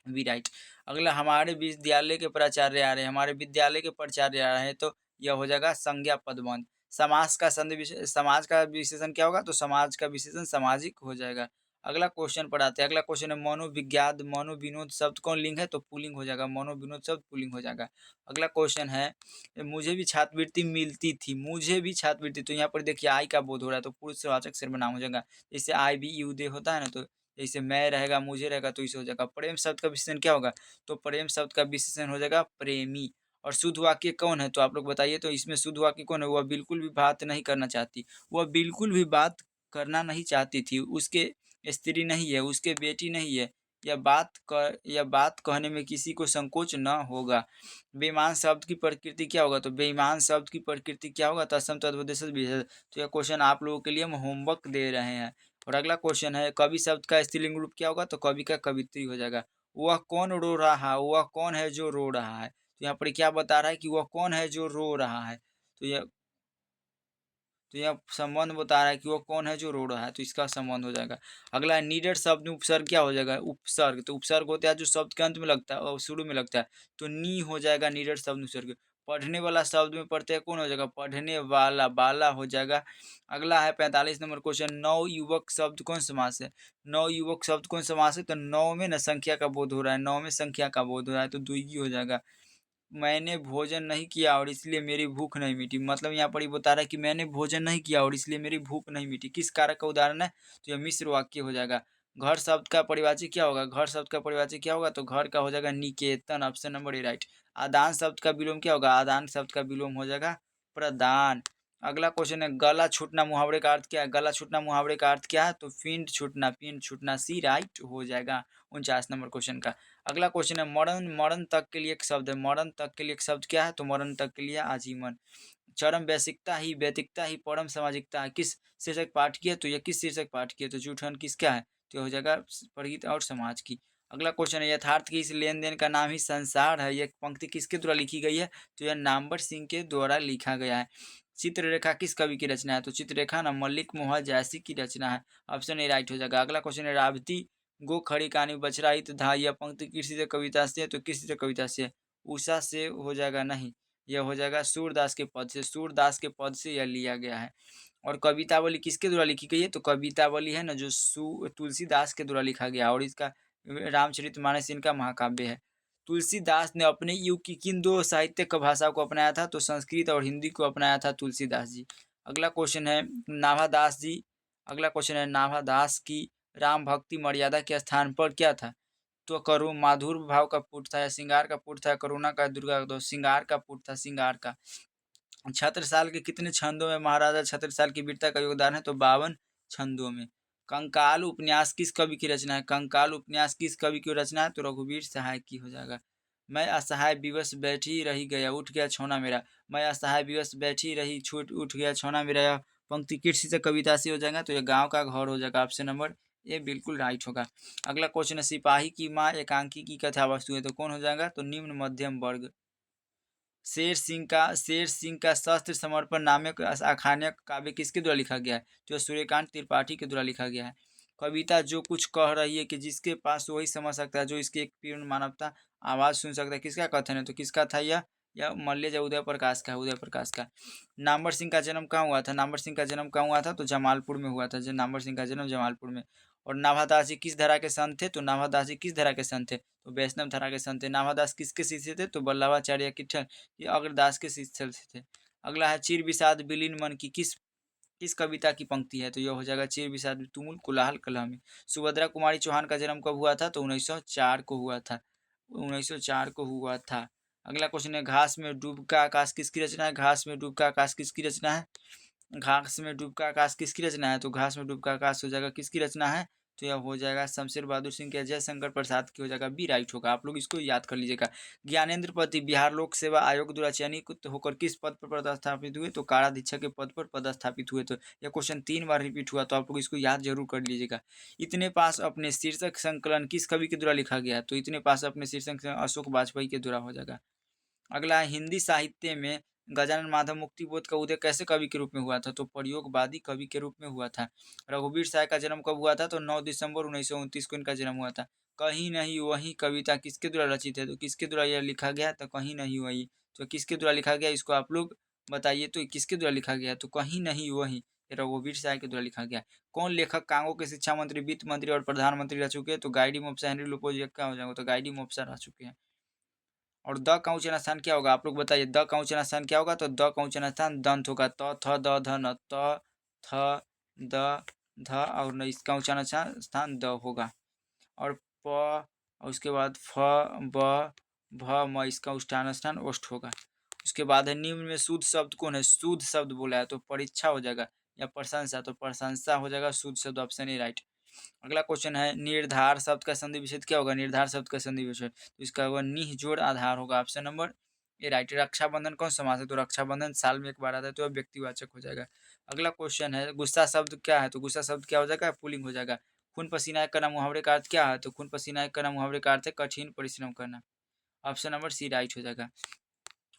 Speaker 1: बी राइट। अगला, हमारे विद्यालय के प्राचार्य आ रहे हैं, हमारे विद्यालय के प्राचार्य आ रहे हैं, तो यह हो जाएगा संज्ञा पदबंध। समाज का समाज का विशेषण क्या होगा, तो समाज का विशेषण सामाजिक हो जाएगा। अगला क्वेश्चन पर आते हैं। अगला क्वेश्चन है मनोविज्ञान मनोविनोद शब्द कौन लिंग है, तो पुल्लिंग हो जाएगा, मनोविनोद शब्द पुल्लिंग हो जाएगा। अगला क्वेश्चन है, मुझे भी छात्रवृत्ति मिलती थी, मुझे भी छात्रवृत्ति, तो यहाँ पर देखिए आई का बोध हो रहा है, तो पुरुषवाचक सर्वनाम हो जाएगा। जैसे आई बी यू दे होता है ना, तो जैसे मैं रहेगा, मुझे रहेगा, तो इसे हो जाएगा। प्रेम शब्द का विशेषण क्या होगा, तो प्रेम शब्द का विशेषण हो जाएगा प्रेमी। और शुद्ध वाक्य कौन है, तो आप लोग बताइए, तो इसमें शुद्ध वाक्य कौन है, वह बिल्कुल भी बात नहीं करना चाहती, वह बिल्कुल भी बात करना नहीं चाहती थी, उसके स्त्री नहीं है, उसके बेटी नहीं है, यह बात कहने में किसी को संकोच न होगा। बेईमान शब्द की प्रकृति क्या होगा, तो बेईमान शब्द की प्रकृति क्या होगा, तत्सम तद्विदेश विशेष। तो यह क्वेश्चन आप लोगों के लिए हम होमवर्क दे रहे हैं। और अगला क्वेश्चन है, कवि शब्द का स्त्रीलिंग रूप क्या होगा, तो कवि का कवित्री हो जाएगा। वह कौन रो रहा है, वह कौन है जो रो रहा है, तो यहाँ पर क्या बता रहा है कि वह कौन है जो रो रहा है, तो यह संबंध बता रहा है कि वो कौन है जो रो रहा है, तो इसका संबंध हो जाएगा। अगला है नीडेड शब्द में उपसर्ग क्या हो जाएगा, उपसर्ग, तो उपसर्ग होता है जो शब्द के अंत में लगता है और शुरू में लगता है, तो नी हो जाएगा नीडेड शब्द में उपसर्ग। पढ़ने वाला शब्द में प्रत्यय कौन हो जाएगा, पढ़ने वाला, बाला हो जाएगा। अगला है 45 नंबर क्वेश्चन, नौ युवक शब्द कौन समास है, नौ युवक शब्द कौन समास है, तो नौ में न संख्या का बोध हो रहा है, नौ में संख्या का बोध हो रहा है, तो द्विगुणी हो जाएगा। मैंने भोजन नहीं किया और इसलिए मेरी भूख नहीं मिटी, मतलब यहाँ पर ये बता रहा है कि मैंने भोजन नहीं किया और इसलिए मेरी भूख नहीं मिटी, किस कारक का उदाहरण है, तो यह मिश्र वाक्य हो जाएगा। घर शब्द का परिवाची क्या होगा, घर शब्द का परिवाची क्या होगा, तो घर का हो जाएगा निकेतन, ऑप्शन नंबर ए राइट। आदान शब्द का विलोम क्या होगा, आदान शब्द का विलोम हो जाएगा प्रदान। अगला क्वेश्चन है, गला छूटना मुहावरे का अर्थ क्या है, गला छूटना मुहावरे का अर्थ क्या है, तो पिंड छूटना सी राइट हो जाएगा 49 नंबर क्वेश्चन का। अगला क्वेश्चन है, मरण, मरण तक के लिए एक शब्द है, मरण तक के लिए एक शब्द क्या है, तो मरण तक के लिए आजीवन। चरम वैश्विकता ही, वैदिकता ही, परम सामाजिकता है, किस शीर्षक पाठ की है, तो यह किस शीर्षक पाठ की है, तो जूठन किसका है, तो हो जाएगा परिहित और समाज की। अगला क्वेश्चन है, यथार्थ की इस लेन देन का नाम ही संसार है, यह पंक्ति किसके द्वारा लिखी गई है, तो यह नामवर सिंह के द्वारा लिखा गया है। चित्ररेखा किस कवि की रचना है, तो चित्ररेखा ना मल्लिक मोहन जैसी की रचना है, ऑप्शन ए राइट हो जाएगा। अगला क्वेश्चन है, रावती गो खड़ी कहानी बछड़ा हित धा, यह पंक्ति किसी से कविता से है, तो किसी से कविता से है, उषा से हो जाएगा नहीं, यह हो जाएगा सूरदास के पद से, सूरदास के पद से यह लिया गया है। और कवितावली किसके द्वारा लिखी गई है, तो कवितावली है ना जो तुलसीदास के द्वारा लिखा गया, और इसका रामचरितमानस इनका महाकाव्य है। तुलसीदास ने अपने युग की किन दो साहित्यिक भाषा को अपनाया था, तो संस्कृत और हिंदी को अपनाया था तुलसीदास जी। अगला क्वेश्चन है, नाभादास जी, अगला क्वेश्चन है, नाभादास की राम भक्ति मर्यादा के स्थान पर क्या था, तो करुण माधुर भाव का पुट था, या श्रृंगार का पुट था, करुणा का, दुर्गा का, तो श्रृंगार का पुट था, श्रृंगार का। छत्रसाल के कितने छंदों में महाराजा छत्रसाल की वीरता का योगदान है, तो 52 छंदों में। कंकाल उपन्यास किस कवि की रचना है, कंकाल उपन्यास किस कवि की रचना है, तो रघुवीर सहाय की हो जाएगा। मैं असहाय विवश बैठी रही गया उठ गया छौना मेरा, मैं असहाय विवश बैठी रही छूट उठ गया छौना मेरा, यह पंक्ति किस से कविता से हो जाएगा, तो यह गाँव का घर हो जाएगा, ऑप्शन नंबर ये बिल्कुल राइट होगा। अगला क्वेश्चन है, सिपाही की माँ एकांकी की कथा वस्तु है, तो कौन हो जाएगा, तो निम्न मध्यम वर्ग। शेर सिंह का शस्त्र समर्पण नामक आख्यान काव्य किसके द्वारा लिखा गया है, तो सूर्यकांत त्रिपाठी के द्वारा लिखा गया है। कविता जो कुछ कह रही है कि जिसके पास वही समझ सकता है जो इसकी एक पूर्ण मानवता आवाज़ सुन सकता है, किसका कथन है, तो किसका था यह मल्लेज उदय प्रकाश का, उदय प्रकाश का। नामवर सिंह का जन्म कहाँ हुआ था, नामवर सिंह का जन्म कहाँ हुआ था, तो जमालपुर में हुआ था, जो नामवर सिंह का जन्म जमालपुर में। और नाभादास जी किस धारा के संत थे, तो नाभादास जी किस धारा के संत थे, तो वैष्णव धारा के संत थे। नाभादास किसके शिष्य थे, तो वल्लभाचार्य की ये अग्रदास के शिष्य थे। अगला है, चिर विषाद विलीन मन की किस किस कविता की पंक्ति है, तो यह हो जाएगा चिर विषाद तुमुल कोलाहल कलह में। सुभद्रा कुमारी चौहान का जन्म कब हुआ था, तो 1904 को हुआ था, 1904 को हुआ था। अगला क्वेश्चन है, घास में डूब का आकाश किसकी रचना है, घास में डूब का आकाश किसकी रचना है, घास में डूब का आकाश किसकी रचना है, तो घास में डूब का आकाश हो जाएगा किसकी रचना है, तो यह हो जाएगा शमशेर बहादुर सिंह के, जयशंकर प्रसाद की हो जाएगा, बी राइट होगा। आप लोग इसको याद कर लीजिएगा। ज्ञानेंद्र पति बिहार लोक सेवा आयोग द्वारा चयनित होकर किस पद पर पदस्थापित हुए, तो काराधीक्षक के पद पर पदस्थापित हुए, तो यह क्वेश्चन 3 बार रिपीट हुआ, तो आप लोग इसको याद जरूर कर लीजिएगा। इतने पास अपने शीर्षक संकलन किस कवि के द्वारा लिखा गया, तो इतने पास अपने शीर्षक अशोक वाजपेयी के द्वारा हो जाएगा। अगला है हिंदी साहित्य में गजानन माधव मुक्तिबोध का उदय कैसे कवि के रूप में हुआ था? तो प्रयोगवादी कवि के रूप में हुआ था। रघुवीर साय का जन्म कब हुआ था? तो 9 दिसंबर 1929 को इनका जन्म हुआ था। कहीं नहीं वही कविता किसके द्वारा रचित है? तो किसके द्वारा यह लिखा गया? तो कहीं नहीं वही। तो किसके द्वारा लिखा गया इसको आप लोग बताइए, तो किसके द्वारा लिखा गया? तो कहीं नहीं वही, ये रघुवीर साय के द्वारा लिखा गया। कौन लेखक कांगो के शिक्षा मंत्री, वित्त मंत्री और प्रधानमंत्री रह चुके हैं? तो गाइडी मोप्सा हेनरी लुपोजिया क्या हो जाएगा? तो गाइडी मोप्सा रह चुके हैं। और द का उच्चारण स्थान क्या होगा? आप लोग बताइए, द का उच्चारण स्थान क्या होगा? तो द का उच्चारण स्थान दंत होगा। त थ द ध न, त थ द ध और न, इसका उच्चारण स्थान द होगा। और प और उसके बाद फ ब भ म, इसका उच्चारण स्थान ओष्ठ होगा। उसके बाद है निम्न में शुद्ध शब्द कौन है? शुद्ध शब्द बोला है तो परीक्षा हो जाएगा, या प्रशंसा, तो प्रशंसा हो जाएगा शुद्ध शब्द, ऑप्शन ए राइट। अगला क्वेश्चन है निर्धार शब्द का संधि विच्छेद क्या होगा? निर्धार शब्द का संधि विच्छेद, तो इसका होगा निह जोड़ आधार होगा, option number A right. Rakshabandhan कौन समास है? तो रक्षाबंधन साल में एक बार आता है तो व्यक्तिवाचक हो जाएगा। अगला क्वेश्चन है गुस्सा शब्द क्या है? तो गुस्सा शब्द क्या हो जाएगा? पुल्लिंग हो जाएगा। खून पसीना एक करना मुहावरे का अर्थ क्या है? तो खून पसीना एक करना मुहावरे का अर्थ है कठिन परिश्रम करना, ऑप्शन नंबर सी राइट हो जाएगा।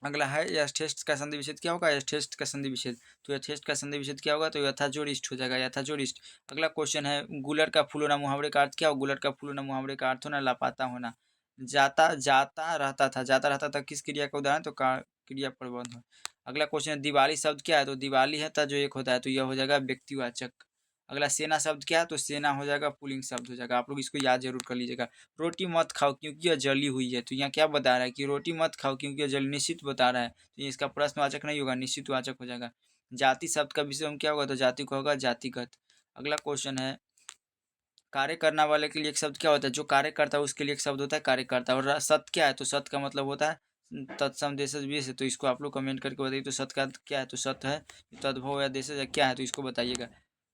Speaker 1: अगला है यथेष्ट का संधि विच्छेद क्या होगा? यथेष्ट का संधि विच्छेद, तो यथेष्ट का संधि विच्छेद क्या होगा? तो यथाजोड़िष्ट हो जाएगा, यथाजोड़िष्ट। अगला क्वेश्चन है गुलर का फूल होना मुहावरे का अर्थ क्या हो? गुलर का फूल होना मुहावरे का अर्थ होना लापता होना। जाता जाता रहता था, जाता रहता था किस क्रिया का उदाहरण? तो क्रिया प्रबंध हो। अगला क्वेश्चन है दिवाली शब्द क्या है? तो दिवाली है था जो एक होता है, तो यह हो जाएगा व्यक्तिवाचक। अगला सेना शब्द क्या है? तो सेना हो जाएगा पुल्लिंग शब्द हो जाएगा। आप लोग इसको याद जरूर कर लीजिएगा। रोटी मत खाओ क्योंकि यह जली हुई है, तो यहाँ क्या बता रहा है कि रोटी मत खाओ क्योंकि यह जल, निश्चित बता रहा है, तो ये इसका प्रश्नवाचक नहीं होगा, निश्चितवाचक हो जाएगा। जाति शब्द का विषय क्या होगा? तो जाति को होगा जातिगत। अगला क्वेश्चन है कार्य करने वाले के लिए एक शब्द क्या होता है? जो कार्य करता है उसके लिए एक शब्द होता है कार्यकर्ता। और सत क्या है? तो सत का मतलब होता है तत्सम देशज विश है, तो इसको आप लोग कमेंट करके बताइए। तो सत का क्या है? तो सत है तद्भव या देशज या क्या है? तो इसको बताइएगा।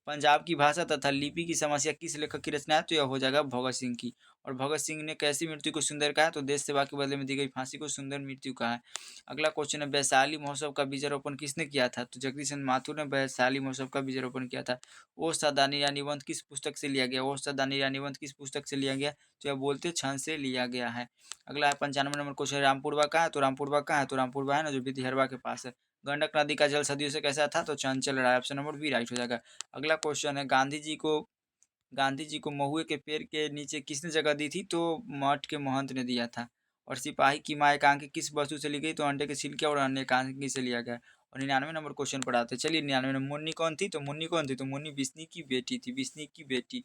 Speaker 1: पंजाब की भाषा तथा लिपि की समस्या किस लेखक की रचना है? तो यह हो जाएगा भगत सिंह की। और भगत सिंह ने कैसी मृत्यु को सुंदर कहा है? तो देश सेवा के बदले में दी गई फांसी को सुंदर मृत्यु कहा है। अगला क्वेश्चन है वैशाली महोत्सव का बीजारोपण किसने किया था? तो जगदीश चंद्र माथुर ने वैशाली महोत्सव का बीजारोपण किया था। ओ सदानी या निबंध किस पुस्तक से लिया गया? ओ सदानी या निबंध किस पुस्तक से लिया गया? तो यह बोलते छंद से लिया गया है। अगला है 95 नंबर क्वेश्चन, रामपुरवा कहाँ है? तो रामपुरवा कहाँ है? तो रामपुरवा है ना जो विधिहरवा के पास है। गंडक नदी का जल सदियों से कैसा था? तो चंचल रहा है, ऑप्शन नंबर बी राइट हो जाएगा। अगला क्वेश्चन है गांधी जी को महुए के पेड़ के नीचे किसने जगह दी थी? तो मठ के महंत ने दिया था। और सिपाही की माँ एकांकी किस वस्तु से ली गई? तो अंडे के छिलके और अन्य एकांकी से लिया गया। और 99 नंबर क्वेश्चन पर आते हैं। चलिए 99 में मुन्नी कौन थी? तो मुन्नी कौन थी? तो मुन्नी बिस्नी की बेटी थी, बिस्नी की बेटी,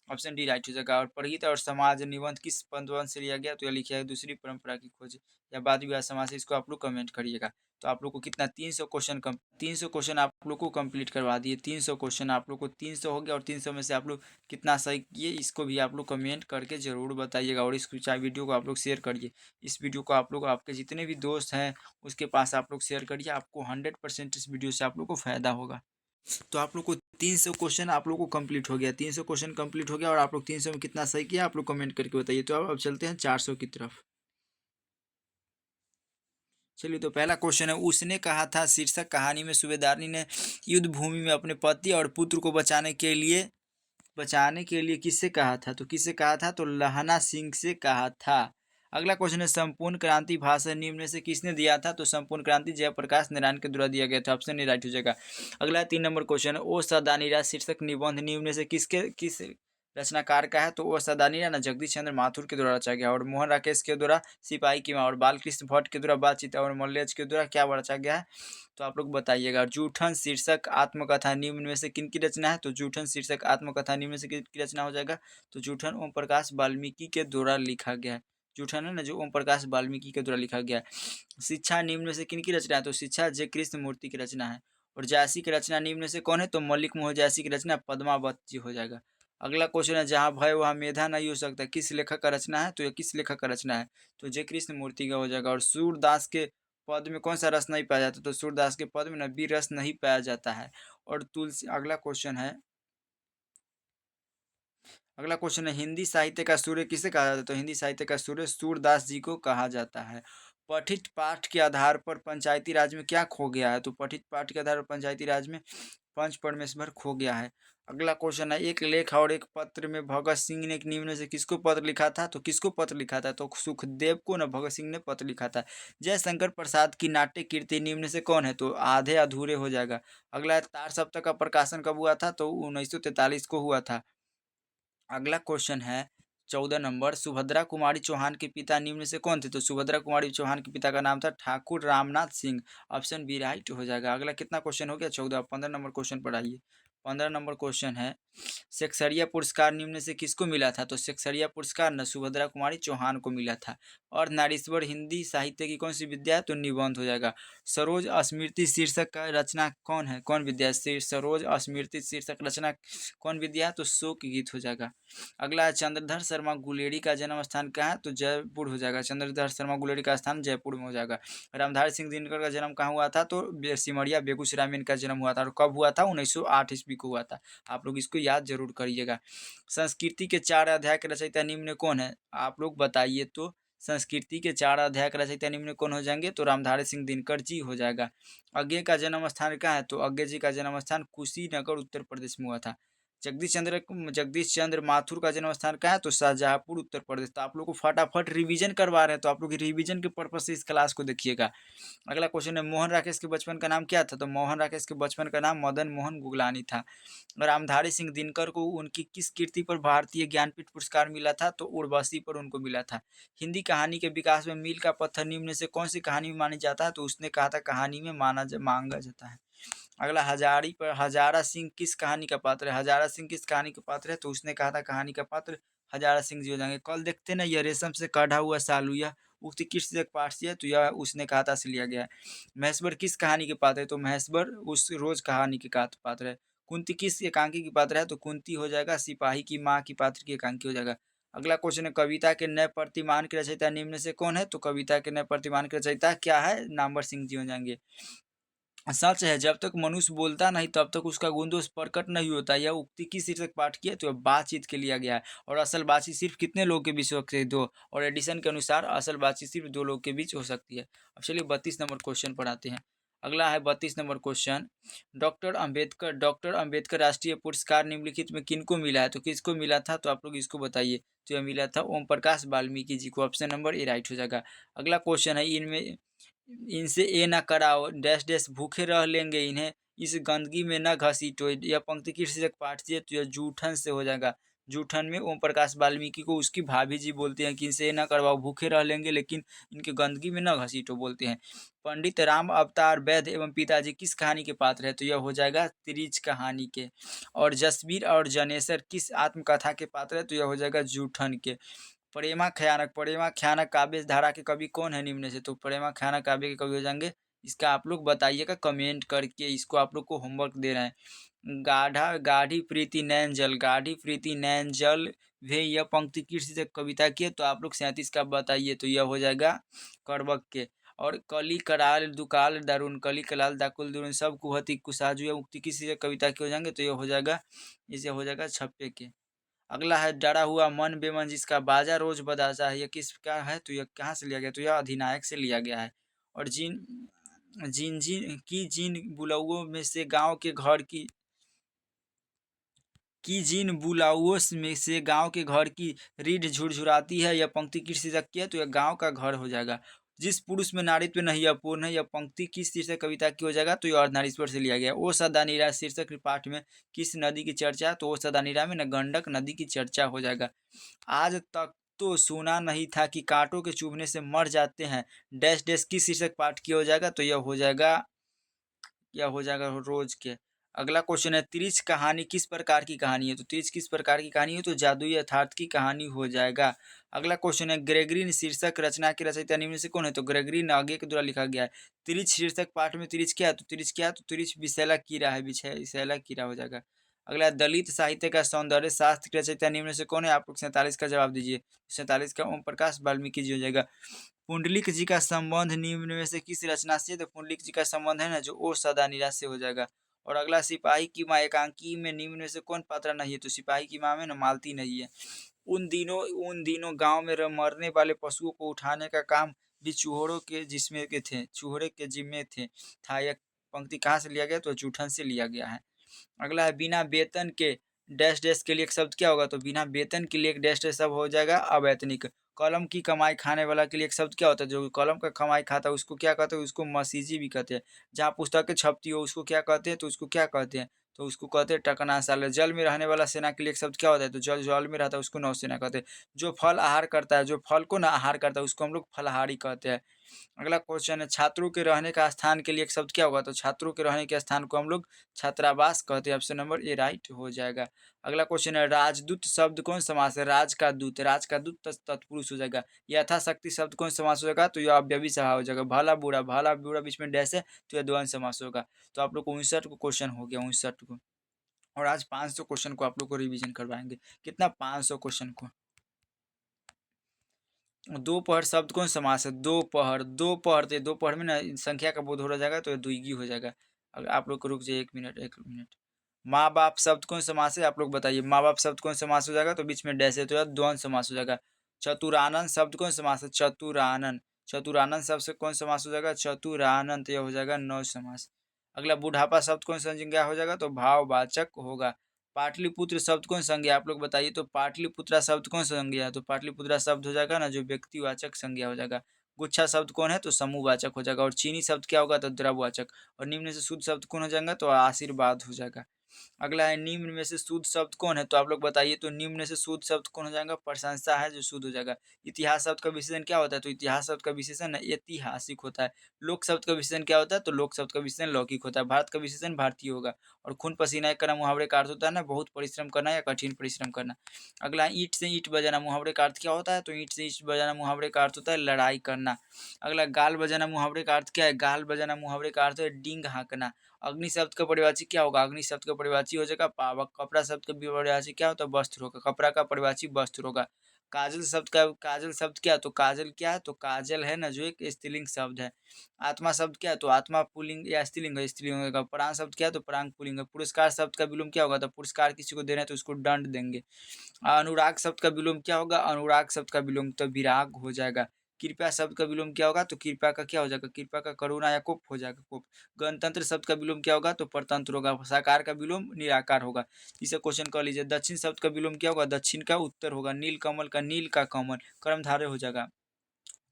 Speaker 1: ऑप्शन डी राइट हो जाएगा। और परहित और समाज निबंध किस पंद्रवन से लिया गया? तो यह लिखा है दूसरी परंपरा की खोज या वाद विवाद समाज से, इसको आप लोग कमेंट करिएगा। तो आप लोग को कितना 300 क्वेश्चन आप लोग को कंप्लीट करवा दिए। 300 क्वेश्चन आप लोग को 300 हो गया, और 300 में से आप लोग कितना सही किए इसको भी आप लोग कमेंट करके ज़रूर बताइएगा। और इस वीडियो को आप लोग शेयर करिए। इस वीडियो को आप लोग आपके जितने भी दोस्त हैं उसके पास आप लोग शेयर करिए। आपको 100% इस वीडियो से आप लोग को फ़ायदा होगा। तो आप लोग को 300 क्वेश्चन आप लोग को कंप्लीट हो गया, 300 क्वेश्चन कंप्लीट हो गया। और आप लोग 300 में कितना सही किया आप लोग कमेंट करके बताइए। तो अब चलते हैं 400 की तरफ। चलिए, तो पहला क्वेश्चन है उसने कहा था शीर्षक कहानी में सूबेदारनी ने युद्ध भूमि में अपने पति और पुत्र को बचाने के लिए किससे कहा था? तो किससे कहा था? तो लहना सिंह से कहा था। अगला क्वेश्चन है संपूर्ण क्रांति भाषण निम्न में से किसने दिया था? तो संपूर्ण क्रांति जयप्रकाश नारायण के द्वारा दिया गया था, ऑप्शन ए राइट हो जाएगा। अगला 3 नंबर क्वेश्चन है ओ सदानीरा शीर्षक निबंध निम्न में से किस रचनाकार का है? तो वो सदानीरा ना जगदीश चंद्र माथुर के द्वारा रचा गया। और मोहन राकेश के द्वारा सिपाही की माँ, और बालकृष्ण भट्ट के द्वारा बातचीत, और मल्लेज के द्वारा क्या रचा गया है? तो आप लोग बताइएगा। जूठन शीर्षक आत्मकथा निम्न में से किनकी रचना है? तो जूठन शीर्षक आत्मकथा निम्न में से किसकी रचना हो जाएगा? तो जूठन ओम प्रकाश वाल्मीकि के द्वारा लिखा गया है। जूठन है ना जो ओम प्रकाश वाल्मीकि के द्वारा लिखा गया है। शिक्षा निम्न में से किनकी रचना है? तो शिक्षा जय कृष्ण मूर्ति की रचना है। और जैसी की रचना निम्न में से कौन है? तो मल्लिक मोहन जैसी की रचना पद्मावत जी हो जाएगा। अगला क्वेश्चन है जहाँ भय वहाँ मेधा नहीं हो सकता किस लेखक का रचना है? तो यह किस लेखक का रचना है? तो जय कृष्ण मूर्ति का हो जाएगा। और सूरदास के पद में कौन सा रस नहीं पाया जाता? तो सूरदास के पद में ना भी रस नहीं पाया जाता है। और तुलसी अगला क्वेश्चन है हिंदी साहित्य का सूर्य किसे कहा जाता है? तो हिंदी साहित्य का सूर्य सूरदास जी को कहा जाता है। पठित पाठ के आधार पर पंचायती राज में क्या खो गया है? तो पठित पाठ के आधार पर पंचायती राज में पंच परमेश्वर खो गया है। अगला क्वेश्चन है, एक लेख और एक पत्र में भगत सिंह ने निम्न से किसको पत्र लिखा था? तो किसको पत्र लिखा था? तो सुखदेव को न भगत सिंह ने पत्र लिखा था। जयशंकर प्रसाद की नाट्य कीर्ति निम्न से कौन है? तो आधे अधूरे हो जाएगा। अगला है, तार सप्तक का प्रकाशन कब हुआ था? तो 1943 को हुआ था। अगला क्वेश्चन है 14 नंबर, सुभद्रा कुमारी चौहान के पिता निम्न से कौन थे? तो सुभद्रा कुमारी चौहान के पिता का नाम था Thakur Ramnath Singh. Option B right हो जाएगा। अगला कितना क्वेश्चन हो गया? 14। 15 नंबर क्वेश्चन पर आइए। 15 नंबर क्वेश्चन है, सेक्सरिया पुरस्कार निम्न से किसको मिला था? तो सेक्सरिया पुरस्कार न सुभद्रा कुमारी चौहान को मिला था। और नारीश्वर हिंदी साहित्य की कौन सी विद्या है? तो निबंध हो जाएगा। सरोज स्मृति शीर्षक का रचना कौन है? कौन विद्या है? सरोज स्मृति शीर्षक रचना कौन विद्या है? तो शोक गीत हो जाएगा। अगला है, चंद्रधर शर्मा गुलेरी का जन्म स्थान कहाँ है? तो जयपुर हो जाएगा। चंद्रधर शर्मा गुलेरी का स्थान जयपुर में हो जाएगा। रामधारी सिंह दिनकर का जन्म कहाँ हुआ था? तो सिमरिया बेगूसराय में इनका जन्म हुआ था। और कब हुआ था? 1908 ईस्वी को हुआ था। आप लोग इसको याद जरूर करिएगा। संस्कृति के 4 अध्याय के रचयिता निम्न में कौन है? आप लोग बताइए तो। संस्कृति के 4 अध्याय के रचयिता निम्न में कौन हो जाएंगे? तो रामधारी सिंह दिनकर जी हो जाएगा। अज्ञे का जन्म स्थान कहाँ है? तो अज्ञे जी का जन्म स्थान कुशीनगर उत्तर प्रदेश में हुआ था। जगदीश चंद्र माथुर का जन्म स्थान कहाँ है? तो शाहजहाँपुर उत्तर प्रदेश। तो आप लोग को फटाफट रिवीजन करवा रहे हैं, तो आप लोग रिवीजन के पर्पज से इस क्लास को देखिएगा। अगला क्वेश्चन है, मोहन राकेश के बचपन का नाम क्या था? तो मोहन राकेश के बचपन का नाम मदन मोहन गुगलानी था। रामधारी सिंह दिनकर को उनकी किस कीर्ति पर भारतीय ज्ञानपीठ पुरस्कार मिला था? तो उर्वशी पर उनको मिला था। हिंदी कहानी के विकास में मील का पत्थर निम्न से कौन सी कहानी में मानी जाता है? तो उसने कहा था कहानी में मांगा जाता है। अगला, हजारा सिंह किस कहानी का पात्र है? हजारा सिंह किस कहानी का पात्र है? तो उसने कहा था कहानी का पात्र हजारा सिंह जी हो जाएंगे। कल देखते ना, यह रेशम से काढ़ा हुआ सालू, यह उक्ति किस पाठ से है? तो यह उसने कहा था से लिया गया है। महेश्वर किस कहानी के पात्र है? तो महेश्वर उस रोज कहानी के पात्र है। कुंती किस एकांकी की पात्र है? तो कुंती हो जाएगा सिपाही की माँ की पात्र की एकांकी हो जाएगा। अगला क्वेश्चन है, कविता के नए प्रतिमान के रचयिता निम्न से कौन है? तो कविता के नए प्रतिमान के रचयिता क्या है? नामवर सिंह जी हो जाएंगे। सच है, जब तक मनुष्य बोलता नहीं तब तक उसका गुण दोष प्रकट नहीं होता। यह उक्ति किस शीर्षक पाठ की है? तो बातचीत के लिया गया है। और असल बातचीत सिर्फ कितने लोग के बीच हो सकती है? दो। और एडिशन के अनुसार असल बातचीत सिर्फ दो लोग के बीच हो सकती है। अब चलिए 32 नंबर क्वेश्चन पर आते हैं। अगला है 32 नंबर क्वेश्चन, डॉक्टर अंबेडकर राष्ट्रीय पुरस्कार निम्नलिखित में किनको मिला है? तो किसको मिला था? तो आप लोग इसको बताइए। तो यह मिला था ओम प्रकाश वाल्मीकि जी को। ऑप्शन नंबर ए राइट हो जाएगा। अगला क्वेश्चन है, इनमें इनसे ए ना कराओ डैश डैश भूखे रह लेंगे इन्हें इस गंदगी में न घसीटो। यह पंक्ति किस शीर्षक पाठ से है? तो यह जूठन से हो जाएगा। जूठन में ओम प्रकाश वाल्मीकि को उसकी भाभी जी बोलते हैं कि इनसे ए ना करवाओ, भूखे रह लेंगे लेकिन इनके गंदगी में न घसीटो बोलते हैं। पंडित राम अवतार वैद्य एवं पिताजी किस कहानी के पात्र है? तो यह हो जाएगा त्रिज कहानी के। और जसबीर और जनेसर किस आत्मकथा के पात्र है? तो यह हो जाएगा जूठन के। प्रेमा ख्यानक काव्य धारा के कवि कौन है निम्न से? तो प्रेमा ख्यानक काव्य के कवि हो जाएंगे, इसका आप लोग बताइएगा कमेंट करके। इसको आप लोग को होमवर्क दे रहे हैं। गाढ़ी प्रीति नैन जल वे, यह पंक्ति किस शीर्षक कविता की है? तो आप लोग 37 का बताइए। तो यह हो जाएगा करवक के। और कली कराल दुकाल दारुन, कली कलाल दाकुल दारुन सब कुहती कुसाजु, यह उक्ति किस शीर्षक कविता के हो जाएंगे? तो यह हो जाएगा, इसे हो जाएगा छप्पे के। अगला है, डरा हुआ मन बेमन जिसका बाजा रोज बजाता है, यह किसका है? तो यह कहाँ से लिया गया? तो यह अधिनायक से लिया गया है। और जिन बुलाओं में से गांव के घर की जिन बुलाओं में से गांव के घर की रीढ़ झुरझुराती है, यह पंक्ति किस शीर्षक की है? तो यह गांव का घर हो जाएगा। जिस पुरुष में नारीत्व नहीं अपूर्ण है, यह पंक्ति किस शीर्षक कविता की हो जाएगा? तो यह अर्धनारीश्वर से लिया गया। ओ सदा नीरा शीर्षक पाठ में किस नदी की चर्चा? तो ओ सदा नीरा में न गंडक नदी की चर्चा हो जाएगा। आज तक तो सुना नहीं था कि कांटों के चुभने से मर जाते हैं डैश डैश किस शीर्षक पाठ की हो जाएगा? तो यह हो जाएगा रोज के। अगला क्वेश्चन है, त्रिच कहानी किस प्रकार की कहानी है? तो त्रिच किस प्रकार की कहानी है? तो जादुई यथार्थ की कहानी हो जाएगा। अगला क्वेश्चन है, ग्रेगरीन शीर्षक रचना के रचयिता निम्न से कौन है? तो ग्रेगरीन आगे के द्वारा लिखा गया है। त्रिच शीर्षक पाठ में त्रिच क्या है? तो त्रिच क्या है? तो त्रिच विशैला कीड़ा है, विशैला कीड़ा हो जाएगा। अगला, दलित साहित्य का सौंदर्य शास्त्र के रचयिता निम्न से कौन है? आप लोग 47 का जवाब दीजिए। 47 का ओम प्रकाश वाल्मीकि जी हो जाएगा। पुंडलिक जी का संबंध निम्न में से किस रचना से? तो पुंडलिक जी का संबंध है ना जो ओ सदा निराश से हो जाएगा। और अगला, सिपाही की माँ एकांकी में निम्न में से कौन पात्र नहीं है? तो सिपाही की माँ में न मालती नहीं है। उन दिनों गांव में मरने वाले पशुओं को उठाने का काम भी चूहोड़ों के जिस्म के थे, चूहोड़े के जिम्मे थे था। यह पंक्ति कहाँ से लिया गया? तो जूठन से लिया गया है। अगला है बिना वेतन के डैश डैश के लिए एक शब्द क्या होगा? तो बिना वेतन के लिए एक डैश डैश शब्द हो जाएगा अवैतनिक। कलम की कमाई खाने वाला के लिए एक शब्द क्या होता है? जो कलम का कमाई खाता है उसको क्या कहते हैं? उसको मसीजी भी कहते हैं। जहाँ पुस्तकें छपती हो उसको क्या कहते हैं? तो उसको क्या कहते हैं? तो उसको कहते हैं टकनासाल। जल में रहने वाला सेना के लिए एक शब्द क्या होता है? तो जल में रहता है उसको नौसेना कहते हैं। जो फल आहार करता है, जो फल को ना आहार करता है उसको हम लोग फलाहारी कहते हैं। अगला क्वेश्चन है छात्रों के रहने का स्थान के लिए एक शब्द क्या होगा? तो छात्रों के रहने के स्थान को हम लोग छात्रावास कहते हैं। ऑप्शन नंबर ए राइट हो जाएगा। अगला क्वेश्चन है राजदूत शब्द कौन समास है? राज का दूत तत्पुरुष हो जाएगा। यथाशक्ति शब्द कौन समास हो जाएगा? तो यह अव्ययी सभा हो जाएगा। भला बुरा बीच में डैश है तो यह द्वंद्व समास होगा। तो आप लोग को 59 को क्वेश्चन हो गया, 59 को। और आज 500 क्वेश्चन को आप लोग को रिवीजन करवाएंगे। कितना? 500 क्वेश्चन को। दोपहर शब्द कौन समास है? दोपहर तो दोपहर में ना संख्या का बोध हो जाएगा तो द्विगी हो जाएगा। अगर आप लोग को रुक जाइए 1 मिनट 1 मिनट। माँ बाप शब्द कौन समास है? आप लोग बताइए। माँ बाप शब्द कौन समास हो जाएगा? तो बीच में डैश है तो यह द्वंद्व समास हो जाएगा। चतुरानन शब्द कौन समास है? चतुरानन शब्द से कौन समास हो जाएगा? चतुरानन तो यह हो जाएगा नौ समास। अगला बुढ़ापा शब्द कौन संज्ञा हो जाएगा? तो भाववाचक होगा। पाटलिपुत्र शब्द कौन संज्ञा? आप लोग बताइए। तो पाटलिपुत्रा शब्द कौन संज्ञा है? तो पाटलिपुत्रा शब्द हो जाएगा ना जो व्यक्तिवाचक संज्ञा हो जाएगा। गुच्छा शब्द कौन है? तो समूहवाचक हो जाएगा। और चीनी शब्द क्या होगा? तो द्रववाचक। और निम्न से शुद्ध शब्द कौन हो जाएगा? तो आशीर्वाद हो जाएगा। अगला है निम्न में से शुद्ध शब्द कौन है? तो आप लोग बताइए। तो निम्न से शुद्ध शब्द कौन हो जाएगा? प्रशंसा है जो शुद्ध हो जाएगा। इतिहास शब्द का विशेषण क्या होता है? तो इतिहास शब्द का विशेषण ऐतिहासिक होता है। लोक शब्द का विशेषण क्या होता है? तो लोक शब्द का विशेषण लौकिक होता है। भारत का विशेषण भारतीय होगा। और खून पसीना एक करना मुहावरे का अर्थ होता है ना बहुत परिश्रम करना या कठिन परिश्रम करना। अगला ईंट से ईंट बजाना मुहावरे का अर्थ क्या होता है? तो ईंट से ईंट बजाना मुहावरे का अर्थ होता है लड़ाई करना। अगला गाल बजाना मुहावरे का अर्थ क्या है? गाल बजाना मुहावरे का अर्थ है डींग हाँकना। अग्नि शब्द का परिवाची क्या होगा? अग्नि शब्द का परिवाची हो जाएगा पावक। कपड़ा शब्द का परिवाची क्या होता है? वस्त्र होगा। कपड़ा का परिवाची वस्त्र होगा। काजल शब्द क्या है? तो काजल क्या है? तो काजल है ना जो एक स्त्रीलिंग शब्द है। आत्मा शब्द क्या है? तो आत्मा पुल्लिंग या स्त्रीलिंग है, स्त्रीलिंग होगा। प्राण शब्द क्या है? तो प्राण पुल्लिंग है। पुरस्कार शब्द का विलोम क्या होगा? तो पुरस्कार किसी को देना है तो उसको दंड देंगे। अनुराग शब्द का विलोम क्या होगा? अनुराग शब्द का विलोम तो विराग हो जाएगा। कृपया शब्द का विलोम क्या होगा? तो कृपया का क्या हो जाएगा? कृपया का करुणा या कोप हो जाएगा, कोप। गणतंत्र शब्द का विलोम क्या होगा? तो परतंत्र होगा। साकार का विलोम निराकार होगा। इसे क्वेश्चन कर लीजिए। दक्षिण शब्द का विलोम क्या होगा? दक्षिण का उत्तर होगा। नील कमल का नील का कमल कर्मधारय हो जाएगा।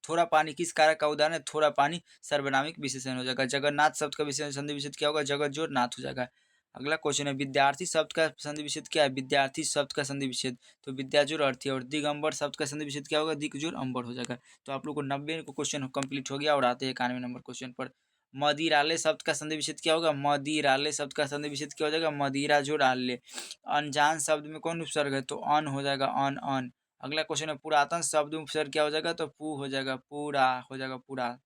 Speaker 1: थोड़ा पानी किस कारक का उदाहरण है? थोड़ा पानी सर्वनामिक विशेषण हो जाएगा। जगन्नाथ शब्द का विशेषण संधि विच्छेद क्या होगा? जगत जोड़ नाथ हो जाएगा। अगला क्वेश्चन है विद्यार्थी शब्द का संधि विच्छेद क्या है? विद्यार्थी शब्द का संधि विच्छेद तो विद्या जोड़ अर्थी। और दिगंबर शब्द का संधि विच्छेद क्या होगा? दिक जोड़ अंबर हो जाएगा। तो आप लोग को 90 को क्वेश्चन कंप्लीट हो गया। और आते हैं 91 नंबर क्वेश्चन पर। मदिरालय शब्द का संधि विच्छेद क्या होगा? मदिरालय शब्द का संधि विच्छेद क्या हो जाएगा? मदिरा जोड़ आल्य। अनजान शब्द में कौन उपसर्ग है? तो अन हो जाएगा। अन अन। अगला क्वेश्चन है पुरातन शब्द में उपसर्ग क्या हो जाएगा? तो पू हो जाएगा। पूरा हो जाएगा पूरा।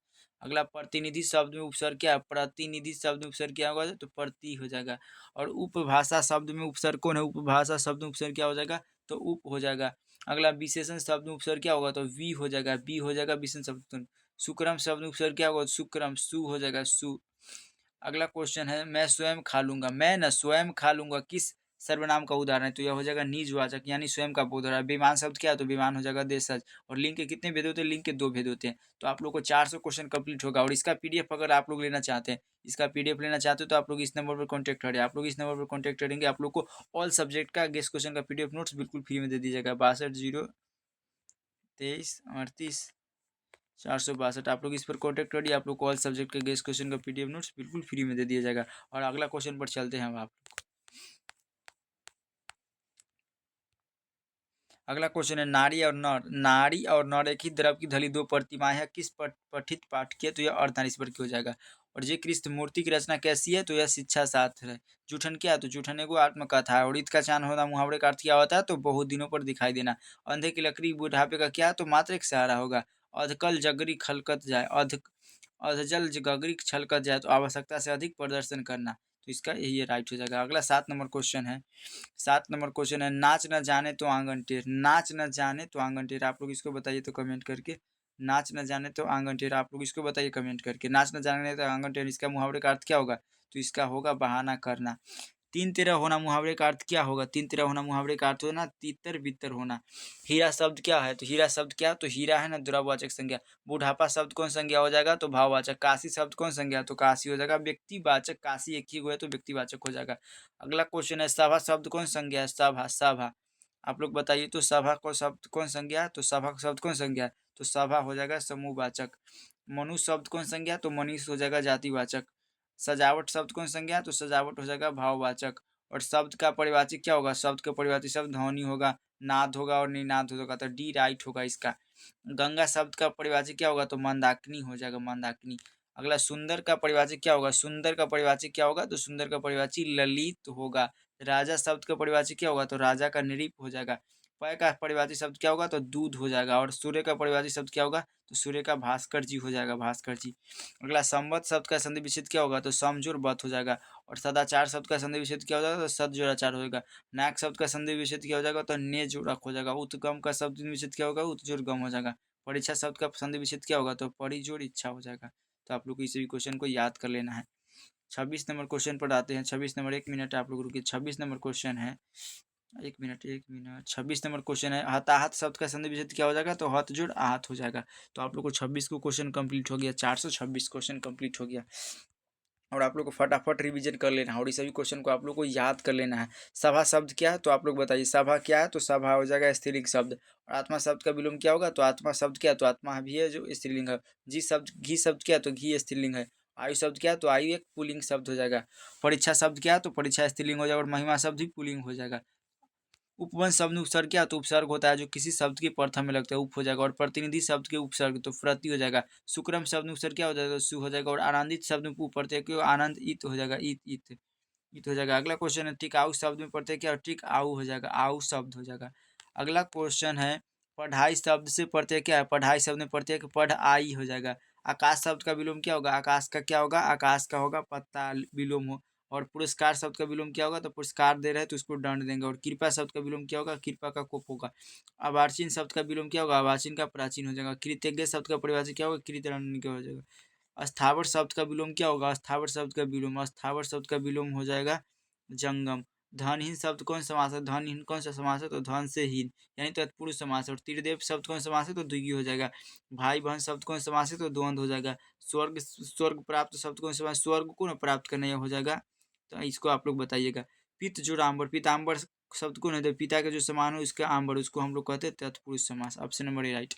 Speaker 1: अगला प्रतिनिधि शब्द में उपसर्ग क्या है? प्रतिनिधि शब्द में उपसर्ग क्या होगा? तो प्रति हो जाएगा। और उपभाषा शब्द में उपसर्ग कौन है? उपभाषा शब्द में उपसर्ग क्या हो जाएगा? तो उप हो जाएगा। अगला विशेषण शब्द में उपसर्ग क्या होगा? तो वी हो जाएगा। बी हो जाएगा विशेषण शब्द। सुक्रम शब्द में उपसर्ग क्या होगा? सुक्रम सु हो जाएगा। सु। अगला क्वेश्चन है मैं स्वयं खा लूंगा। मैं न स्वयं खा लूंगा किस सर्वनाम का उदाहरण है? तो यह हो जाएगा निजवाचक यानी स्वयं का बोध हो रहा है। विमान शब्द क्या है? तो विमान हो जाएगा देशज। और लिंग के कितने भेद होते हैं? लिंग के 2 भेद होते हैं। तो आप लोग को 400 क्वेश्चन कंप्लीट होगा। और इसका पीडीएफ अगर आप लोग लेना चाहते हैं, इसका पीडीएफ लेना चाहते हो तो आप लोग इस नंबर पर कॉन्टैक्ट करें। आप लोग इस नंबर पर कॉन्टैक्ट करेंगे आप लोग को ऑल सब्जेक्ट का गेस्ट क्वेश्चन का पीडीएफ नोट्स बिल्कुल फ्री में दे दीजिएगा। 62 023 38 462। आप लोग इस पर कॉन्टैक्ट करिए। आप लोग को ऑल सब्जेक्ट के गेस्ट क्वेश्चन का पीडीएफ नोट्स बिल्कुल फ्री में दे दिया जाएगा। और अगला क्वेश्चन पर चलते हैं हम आप। अगला क्वेश्चन है नारी और नर। नारी और नर एक ही द्रव की धली 2 प्रतिमाएं हैं। किस पठित पाठ किए? तो यह अर्धनारीश्वर पर क्यों जाएगा। और ये कृष्ण मूर्ति की रचना कैसी है? तो यह शिक्षा शास्त्र है। जूठन क्या है? तो जूठन एगो आत्मकथा है। और ईद का चांद होना मुहावरे का अर्थ क्या होता है? तो बहुत दिनों पर दिखाई देना। अंधे की लकड़ी बुढ़ापे का क्या है? तो मात्र एक सहारा होगा। अधकल जगरी खलकत जाए अधजल गगरी छलकत जाए तो आवश्यकता से अधिक प्रदर्शन करना। तो इसका यही राइट हो जाएगा। अगला 7 नंबर क्वेश्चन है। 7 नंबर क्वेश्चन है नाच न जाने तो आंगन टेढ़। नाच न जाने तो आंगन टेढ़ आप लोग इसको बताइए तो कमेंट करके। नाच न जाने तो आंगन टेढ़ आप लोग इसको बताइए कमेंट करके। नाच न जाने तो आंगन टेढ़ इसका मुहावरे का अर्थ क्या होगा? तो इसका होगा बहाना करना। तीन तेरह होना मुहावरे का अर्थ क्या होगा? तीन तेरह होना मुहावरे का अर्थ होना तितर बितर होना। हीरा शब्द क्या है? तो हीरा शब्द क्या? तो हीरा है ना दुरावाचक संज्ञा। बुढ़ापा शब्द कौन संज्ञा हो जाएगा? तो भाववाचक। काशी शब्द कौन संज्ञा? तो काशी हो जाएगा। व्यक्तिवाचक काशी एक ही हुआ है तो व्यक्तिवाचक हो जाएगा। अगला क्वेश्चन है सभा शब्द कौन संज्ञा है? सभा सभा आप लोग बताइए तो सभा को शब्द कौन संज्ञा है? तो सभा का शब्द कौन संज्ञा है? तो सभा हो जाएगा समूहवाचक। मनुष्य शब्द कौन संज्ञा? तो मनीष हो जाएगा जातिवाचक। सजावट शब्द कौन संज्ञा? तो सजावट हो जाएगा भाववाचक। और शब्द का परिवाची क्या होगा? शब्द का परिवाची शब्द ध्वनि होगा, नाद होगा और निनाद होगा, तो डी राइट होगा इसका। गंगा शब्द का परिवाची क्या होगा? तो मंदाकिनी हो जाएगा, मंदाकिनी। अगला सुंदर का परिवाची क्या होगा? सुंदर का परिवाची क्या होगा? तो सुंदर का परिवाची ललित होगा। राजा शब्द का परिवाची क्या होगा? तो राजा का नृप हो जाएगा। पय का परिवाची शब्द क्या होगा? तो दूध हो जाएगा। और सूर्य का परिवाची शब्द क्या होगा? तो सूर्य का भास्कर जी हो जाएगा, भास्कर जी। अगला संवत शब्द का संधि विच्छेद क्या होगा? तो सम जोड़ बत हो जाएगा। और सदाचार शब्द का संधि विच्छेद क्या हो जाएगा? तो सद जोड़ आचार हो जाएगा। नायक शब्द का संधि विच्छेद क्या हो जाएगा? तो ने जोड़क हो जाएगा। उत्गम का शब्द विच्छेद क्या होगा? उत जोड़ गम हो जाएगा। परीक्षा शब्द का संधि विच्छेद क्या होगा? तो परि जोड़ इच्छा हो जाएगा। तो आप लोग को इस भी क्वेश्चन को याद कर लेना है। 26 नंबर क्वेश्चन पर आते हैं। 26 नंबर, एक मिनट आप लोग रुकिए। 26 नंबर क्वेश्चन है, एक मिनट एक मिनट। 26 नंबर क्वेश्चन है हताहत शब्द का संधि विच्छेद क्या हो जाएगा? तो हत जोड़ आहत हो जाएगा। तो आप लोग को 26 को क्वेश्चन कंप्लीट हो गया। 426 क्वेश्चन कंप्लीट हो गया। और आप लोग को फटाफट रिवीजन कर लेना है और इस सभी क्वेश्चन को आप लोग को याद कर लेना है। सभा शब्द क्या है? तो आप लोग बताइए सभा क्या है? तो सभा हो जाएगा स्त्रीलिंग शब्द। और आत्मा शब्द का विलोम क्या होगा? तो आत्मा शब्द क्या है? तो आत्मा भी है जो स्त्रीलिंग है। घी शब्द क्या है? तो घी स्त्रीलिंग है। आयु शब्द क्या है? तो आयु एक पुल्लिंग शब्द हो जाएगा। परीक्षा शब्द क्या है? तो परीक्षा स्त्रीलिंग हो जाएगा। और महिमा शब्द भी पुल्लिंग हो जाएगा। उपवंश शब्द में उपसर्ग क्या? तो उपसर्ग होता है जो किसी शब्द के प्रथम में लगता है, उप हो जाएगा। और प्रतिनिधि शब्द के उपसर्ग तो प्रति हो जाएगा। सुक्रम शब्द में उपसर्ग क्या हो जाएगा? सु हो जाएगा। और आनंदित शब्द में प्रत्यय क्यों? आनंद इत हो जाएगा, इत इत इत हो जाएगा। अगला क्वेश्चन है टिकाऊ शब्द में प्रत्यय क्या? टिक आऊ हो जाएगा, आऊ शब्द हो जाएगा। अगला क्वेश्चन है पढ़ाई शब्द से प्रत्यय क्या है? पढ़ाई शब्द में प्रत्यय पढ़ आई हो जाएगा। आकाश शब्द का विलोम क्या होगा? आकाश का क्या होगा? आकाश का होगा पत्ता विलोम हो। और पुरस्कार शब्द का विलोम क्या होगा? तो पुरस्कार दे रहे हैं तो उसको दंड देंगे। और कृपा शब्द का विलोम क्या होगा? कृपा का कोप होगा। अवाचीन शब्द का विलोम क्या होगा? अवाचीन का प्राचीन हो जाएगा। कृतज्ञ शब्द का परिभाषा क्या होगा? कृतज्ञ हो जाएगा। अस्थावर शब्द का विलोम क्या होगा? अस्थावर शब्द का विलोम, अस्थावर शब्द का विलोम हो जाएगा जंगम। धनहीन शब्द कौन समास है? धनहीन कौन सा समास है? तो धन से हीन यानी तत्पुरुष समास है। और त्रिदेव शब्द कौन समास है? तो द्विगुणी हो जाएगा। भाई बहन शब्द कौन समास है? तो द्वंद्व हो जाएगा। स्वर्ग प्राप्त शब्द कौन समास? स्वर्ग को ना प्राप्त करना हो जाएगा। तो इसको आप लोग बताइएगा। पित्त जोड़ाम्बर, पीताम्बर शब्द को नहीं, तो पिता के जो समान हो इसका आम्बर, उसको हम लोग कहते हैं तत्पुरुष समास। Option number A right.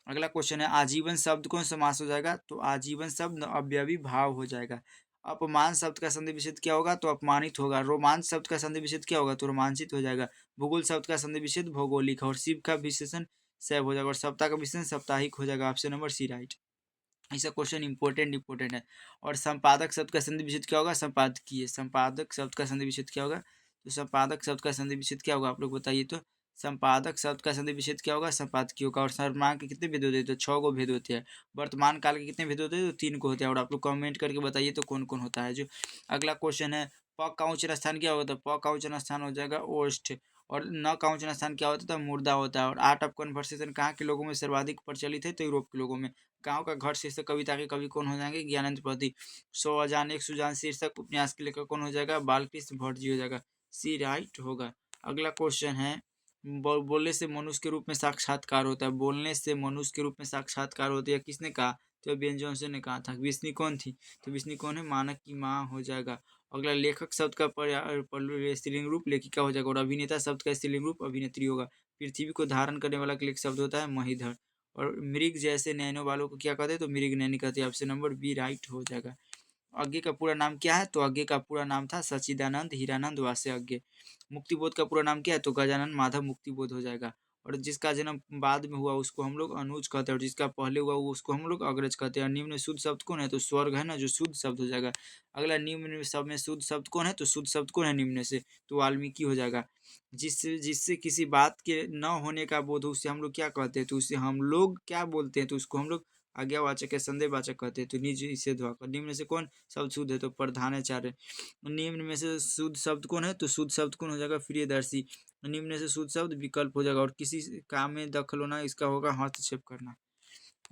Speaker 1: अगला क्वेश्चन है आजीवन शब्द कौन समास हो जाएगा? तो आजीवन शब्द अव्ययी भाव हो जाएगा। अपमान शब्द का संधि विच्छेद क्या होगा? तो अपमानित होगा। रोमांच शब्द का संधि विच्छेद क्या होगा? तो रोमांचित हो जाएगा। भूगोल शब्द का संधि विच्छेद भौगोलिक। और शिव का विशेषण शैव हो जाएगा। और सप्ताह का विशेषण साप्ताहिक हो जाएगा। Option number C right. ऐसा क्वेश्चन इंपॉर्टेंट है। और संपादक शब्द का संधि विच्छेद क्या होगा? संपादकीय। संपादक शब्द का संधि विच्छेद क्या होगा? तो संपादक शब्द का संधि विच्छेद क्या होगा? आप लोग बताइए तो। संपादक शब्द का संधि विच्छेद क्या होगा? संपादकीय होगा। और सर्वनाम के कितने भेद होते हैं? तो 6 गो भेद होते हैं। वर्तमान काल के कितने भेद होते हैं? तो 3 को होते हैं। और आप लोग कमेंट करके बताइए तो कौन कौन होता है जो। अगला क्वेश्चन है प का उच्चन स्थान क्या होता है? प का उच्चन स्थान हो जाएगा ओष्ठ। और न का उच्चन स्थान क्या होता है? तो मुर्दा होता है। और आर्ट ऑफ कन्वर्सेशन कहाँ के लोगों में सर्वाधिक प्रचलित है? तो यूरोप के लोगों में। गांव का घर शीर्षक कविता के कवि कौन हो जाएंगे? ज्ञानंद त्रिपाठी। 100 अजान एक सुजान शीर्षक उपन्यास के लेखक कौन हो जाएगा? बालकृष्ण भट्ट जी हो जाएगा। सी राइट होगा। अगला क्वेश्चन है बोलने से मनुष्य के रूप में साक्षात्कार होता है। बोलने से मनुष्य के रूप में साक्षात्कार होता है किसने कहा? तो बेन जॉनसन ने कहा था। विष्णु कौन थी? तो विष्णु कौन है? मानक की माँ हो जाएगा। अगला लेखक शब्द का स्त्रीलिंग रूप लेखिका हो जाएगा। और अभिनेता शब्द का स्त्रीलिंग रूप अभिनेत्री होगा। पृथ्वी को धारण करने वाला क्लिक शब्द होता है महीधर। और मृग जैसे नैनो वालों को क्या कहते हैं? तो मृग नैनी कहते हैं। ऑप्शन नंबर बी राइट हो जाएगा। अज्ञे का पूरा नाम क्या है? तो अज्ञे का पूरा नाम था सच्चिदानंद हीरानंद वास्य अज्ञे। मुक्तिबोध का पूरा नाम क्या है? तो गजानन माधव मुक्तिबोध हो जाएगा। और जिसका जन्म बाद में हुआ उसको हम लोग अनुज कहते हैं। और जिसका पहले हुआ उसको हम लोग अग्रज कहते हैं। निम्न शुद्ध शब्द कौन है? तो स्वर्ग है ना, जो शुद्ध शब्द हो जाएगा। अगला निम्न सब में शुद्ध शब्द कौन है? तो शुद्ध शब्द कौन है निम्न से? तो वाल्मीकि हो जाएगा। जिससे जिससे किसी बात के न होने का बोध हो उसे हम लोग क्या कहते हैं? तो उसे हम लोग क्या बोलते हैं? तो उसको हम लोग आज्ञावाचक या संदेहवाचक कहते हैं। तो निज इसे ध्वाकर। निम्न से कौन शब्द शुद्ध है? तो प्रधानाचार्य। निम्न में से शुद्ध शब्द कौन है? तो शुद्ध शब्द कौन हो जाएगा? प्रियदर्शी। निम्न से शुद्ध शब्द विकल्प हो जाएगा। और किसी काम में दखल होना इसका होगा हस्तक्षेप करना।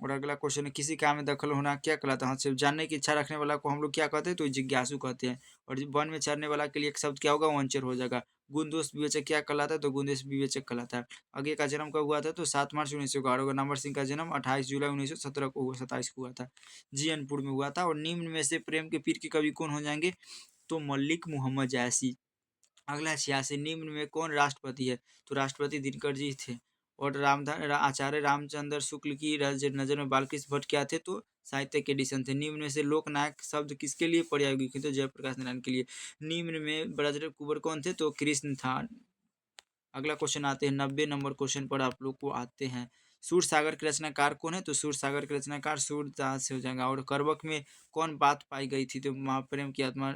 Speaker 1: और अगला क्वेश्चन है, किसी काम में दखल होना क्या कहलाता है? हाँ, सिर्फ जानने की इच्छा रखने वाला को हम लोग क्या कहते हैं? तो जिज्ञासु कहते हैं। और वन में चरने वाला के लिए एक शब्द क्या होगा? वंचर हो जाएगा। गुण दोष विवेचक क्या कहलाता है? तो गुण दोष विवेचक कहलाता है। आगे का जन्म कब हुआ था? तो 7 मार्च 1911 को। नामवर सिंह का जन्म 28 जुलाई 1917 को 27 को हुआ था, जीयनपुर में हुआ था। और निम्न में से प्रेम के पीर के कवि कौन हो जाएंगे? तो मल्लिक मोहम्मद जैसी। अगला 86, निम्न में कौन राष्ट्रपति है? तो राष्ट्रपति दिनकर जी थे। और आचार्य रामचंद्र शुक्ल की नज़र में बालकृष्ण भट्ट क्या थे? तो साहित्यिक एडिशन थे। निम्न में से लोकनायक शब्द किसके लिए प्रयोग? तो जयप्रकाश नारायण के लिए। निम्न में ब्रज कुंवर कौन थे? तो कृष्ण था। अगला क्वेश्चन आते हैं 90 नंबर क्वेश्चन पर आप लोग को आते हैं। सूर सागर के रचनाकार कौन है? तो सूर सागर के रचनाकार सूरदास से हो जाएगा। और करबक में कौन बात पाई गई थी? तो महाप्रेम की आत्मा।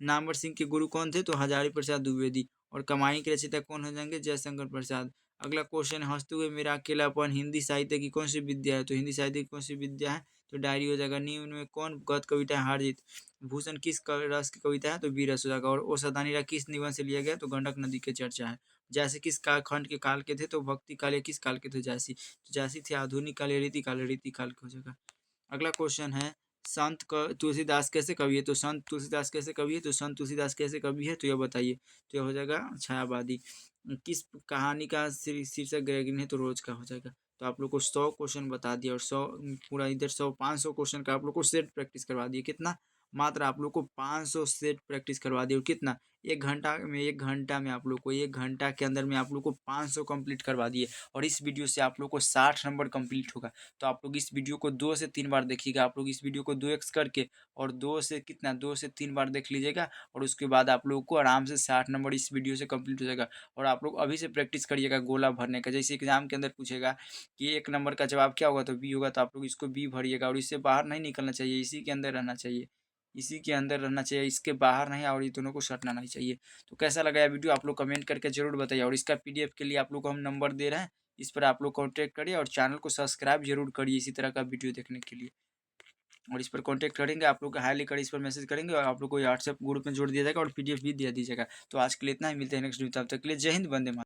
Speaker 1: नामवर सिंह के गुरु कौन थे? तो हजारी प्रसाद द्विवेदी। और कमाई के रचयिता कौन हो जाएंगे? जयशंकर प्रसाद। अगला क्वेश्चन, हंसते हुए मेरा अकेलापन हिंदी साहित्य की कौन सी विद्या है? तो हिंदी साहित्य की कौन सी विद्या है? तो डायरी हो जाएगा। निम्न में कौन गद्य कविता है? हारजीत। भूषण किस रस की कविता है? तो बीरस हो जाएगा। और ओषधानी किस निबंध से लिया गया? तो गंडक नदी की चर्चा है। जैसे किस काल खंड के काल के थे? तो भक्ति काल। या किस काल के थे? जैसी। तो जैसी थे आधुनिक काल या रीति काल? रीति काल के हो जाएगा। अगला क्वेश्चन है, तुलसीदास कैसे कवि है? तो संत तुलसीदास कैसे कवि है? तो संत तुलसीदास कैसे कवि है? तो यह बताइए। तो यह हो जाएगा छायावादी। किस कहानी का शीर्षक गृहग्नि है? तो रोज का हो जाएगा। तो आप लोग को 100 क्वेश्चन बता दिया। और 100 पूरा इधर 100 500 क्वेश्चन का आप लोग को सेट प्रैक्टिस करवा दिए। कितना? मात्र आप लोग को 500 सेट प्रैक्टिस करवा दिए। और कितना? एक घंटा में आप लोग को, 1 घंटा के अंदर में आप लोग को 500 कंप्लीट करवा दिए। और इस वीडियो से आप लोग को 60 नंबर कंप्लीट होगा। तो आप लोग इस वीडियो को 2 से 3 बार देखिएगा। आप लोग इस वीडियो को 2x करके और 2 से 3 बार देख लीजिएगा। और उसके बाद आप लोगों को आराम से 60 नंबर इस वीडियो से कंप्लीट हो जाएगा। और आप लोग अभी से प्रैक्टिस करिएगा गोला भरने का। जैसे एग्जाम के अंदर पूछेगा कि 1 नंबर का जवाब क्या होगा? तो बी होगा। तो आप लोग इसको बी भरिएगा। और इससे बाहर नहीं निकलना चाहिए, इसी के अंदर रहना चाहिए, इसी के अंदर रहना चाहिए, इसके बाहर नहीं। और ये दोनों को सटना नहीं चाहिए। तो कैसा लगा यह वीडियो आप लोग कमेंट करके जरूर बताइए। और इसका पीडीएफ के लिए आप लोग को हम नंबर दे रहे हैं, इस पर आप लोग कॉन्टैक्ट करिए। और चैनल को सब्सक्राइब जरूर करिए इसी तरह का वीडियो देखने के लिए। और इस पर कॉन्टैक्ट करेंगे आप लोग, हाईली कर इस पर मैसेज करेंगे और आप लोग को व्हाट्सएप ग्रुप में जोड़ दिया जाएगा और पीडीएफ भी दे दीजिएगा। तो आज के लिए इतना ही, मिलते हैं नेक्स्ट वीडियो। तब तक के लिए जय हिंद, वंदे मातरम।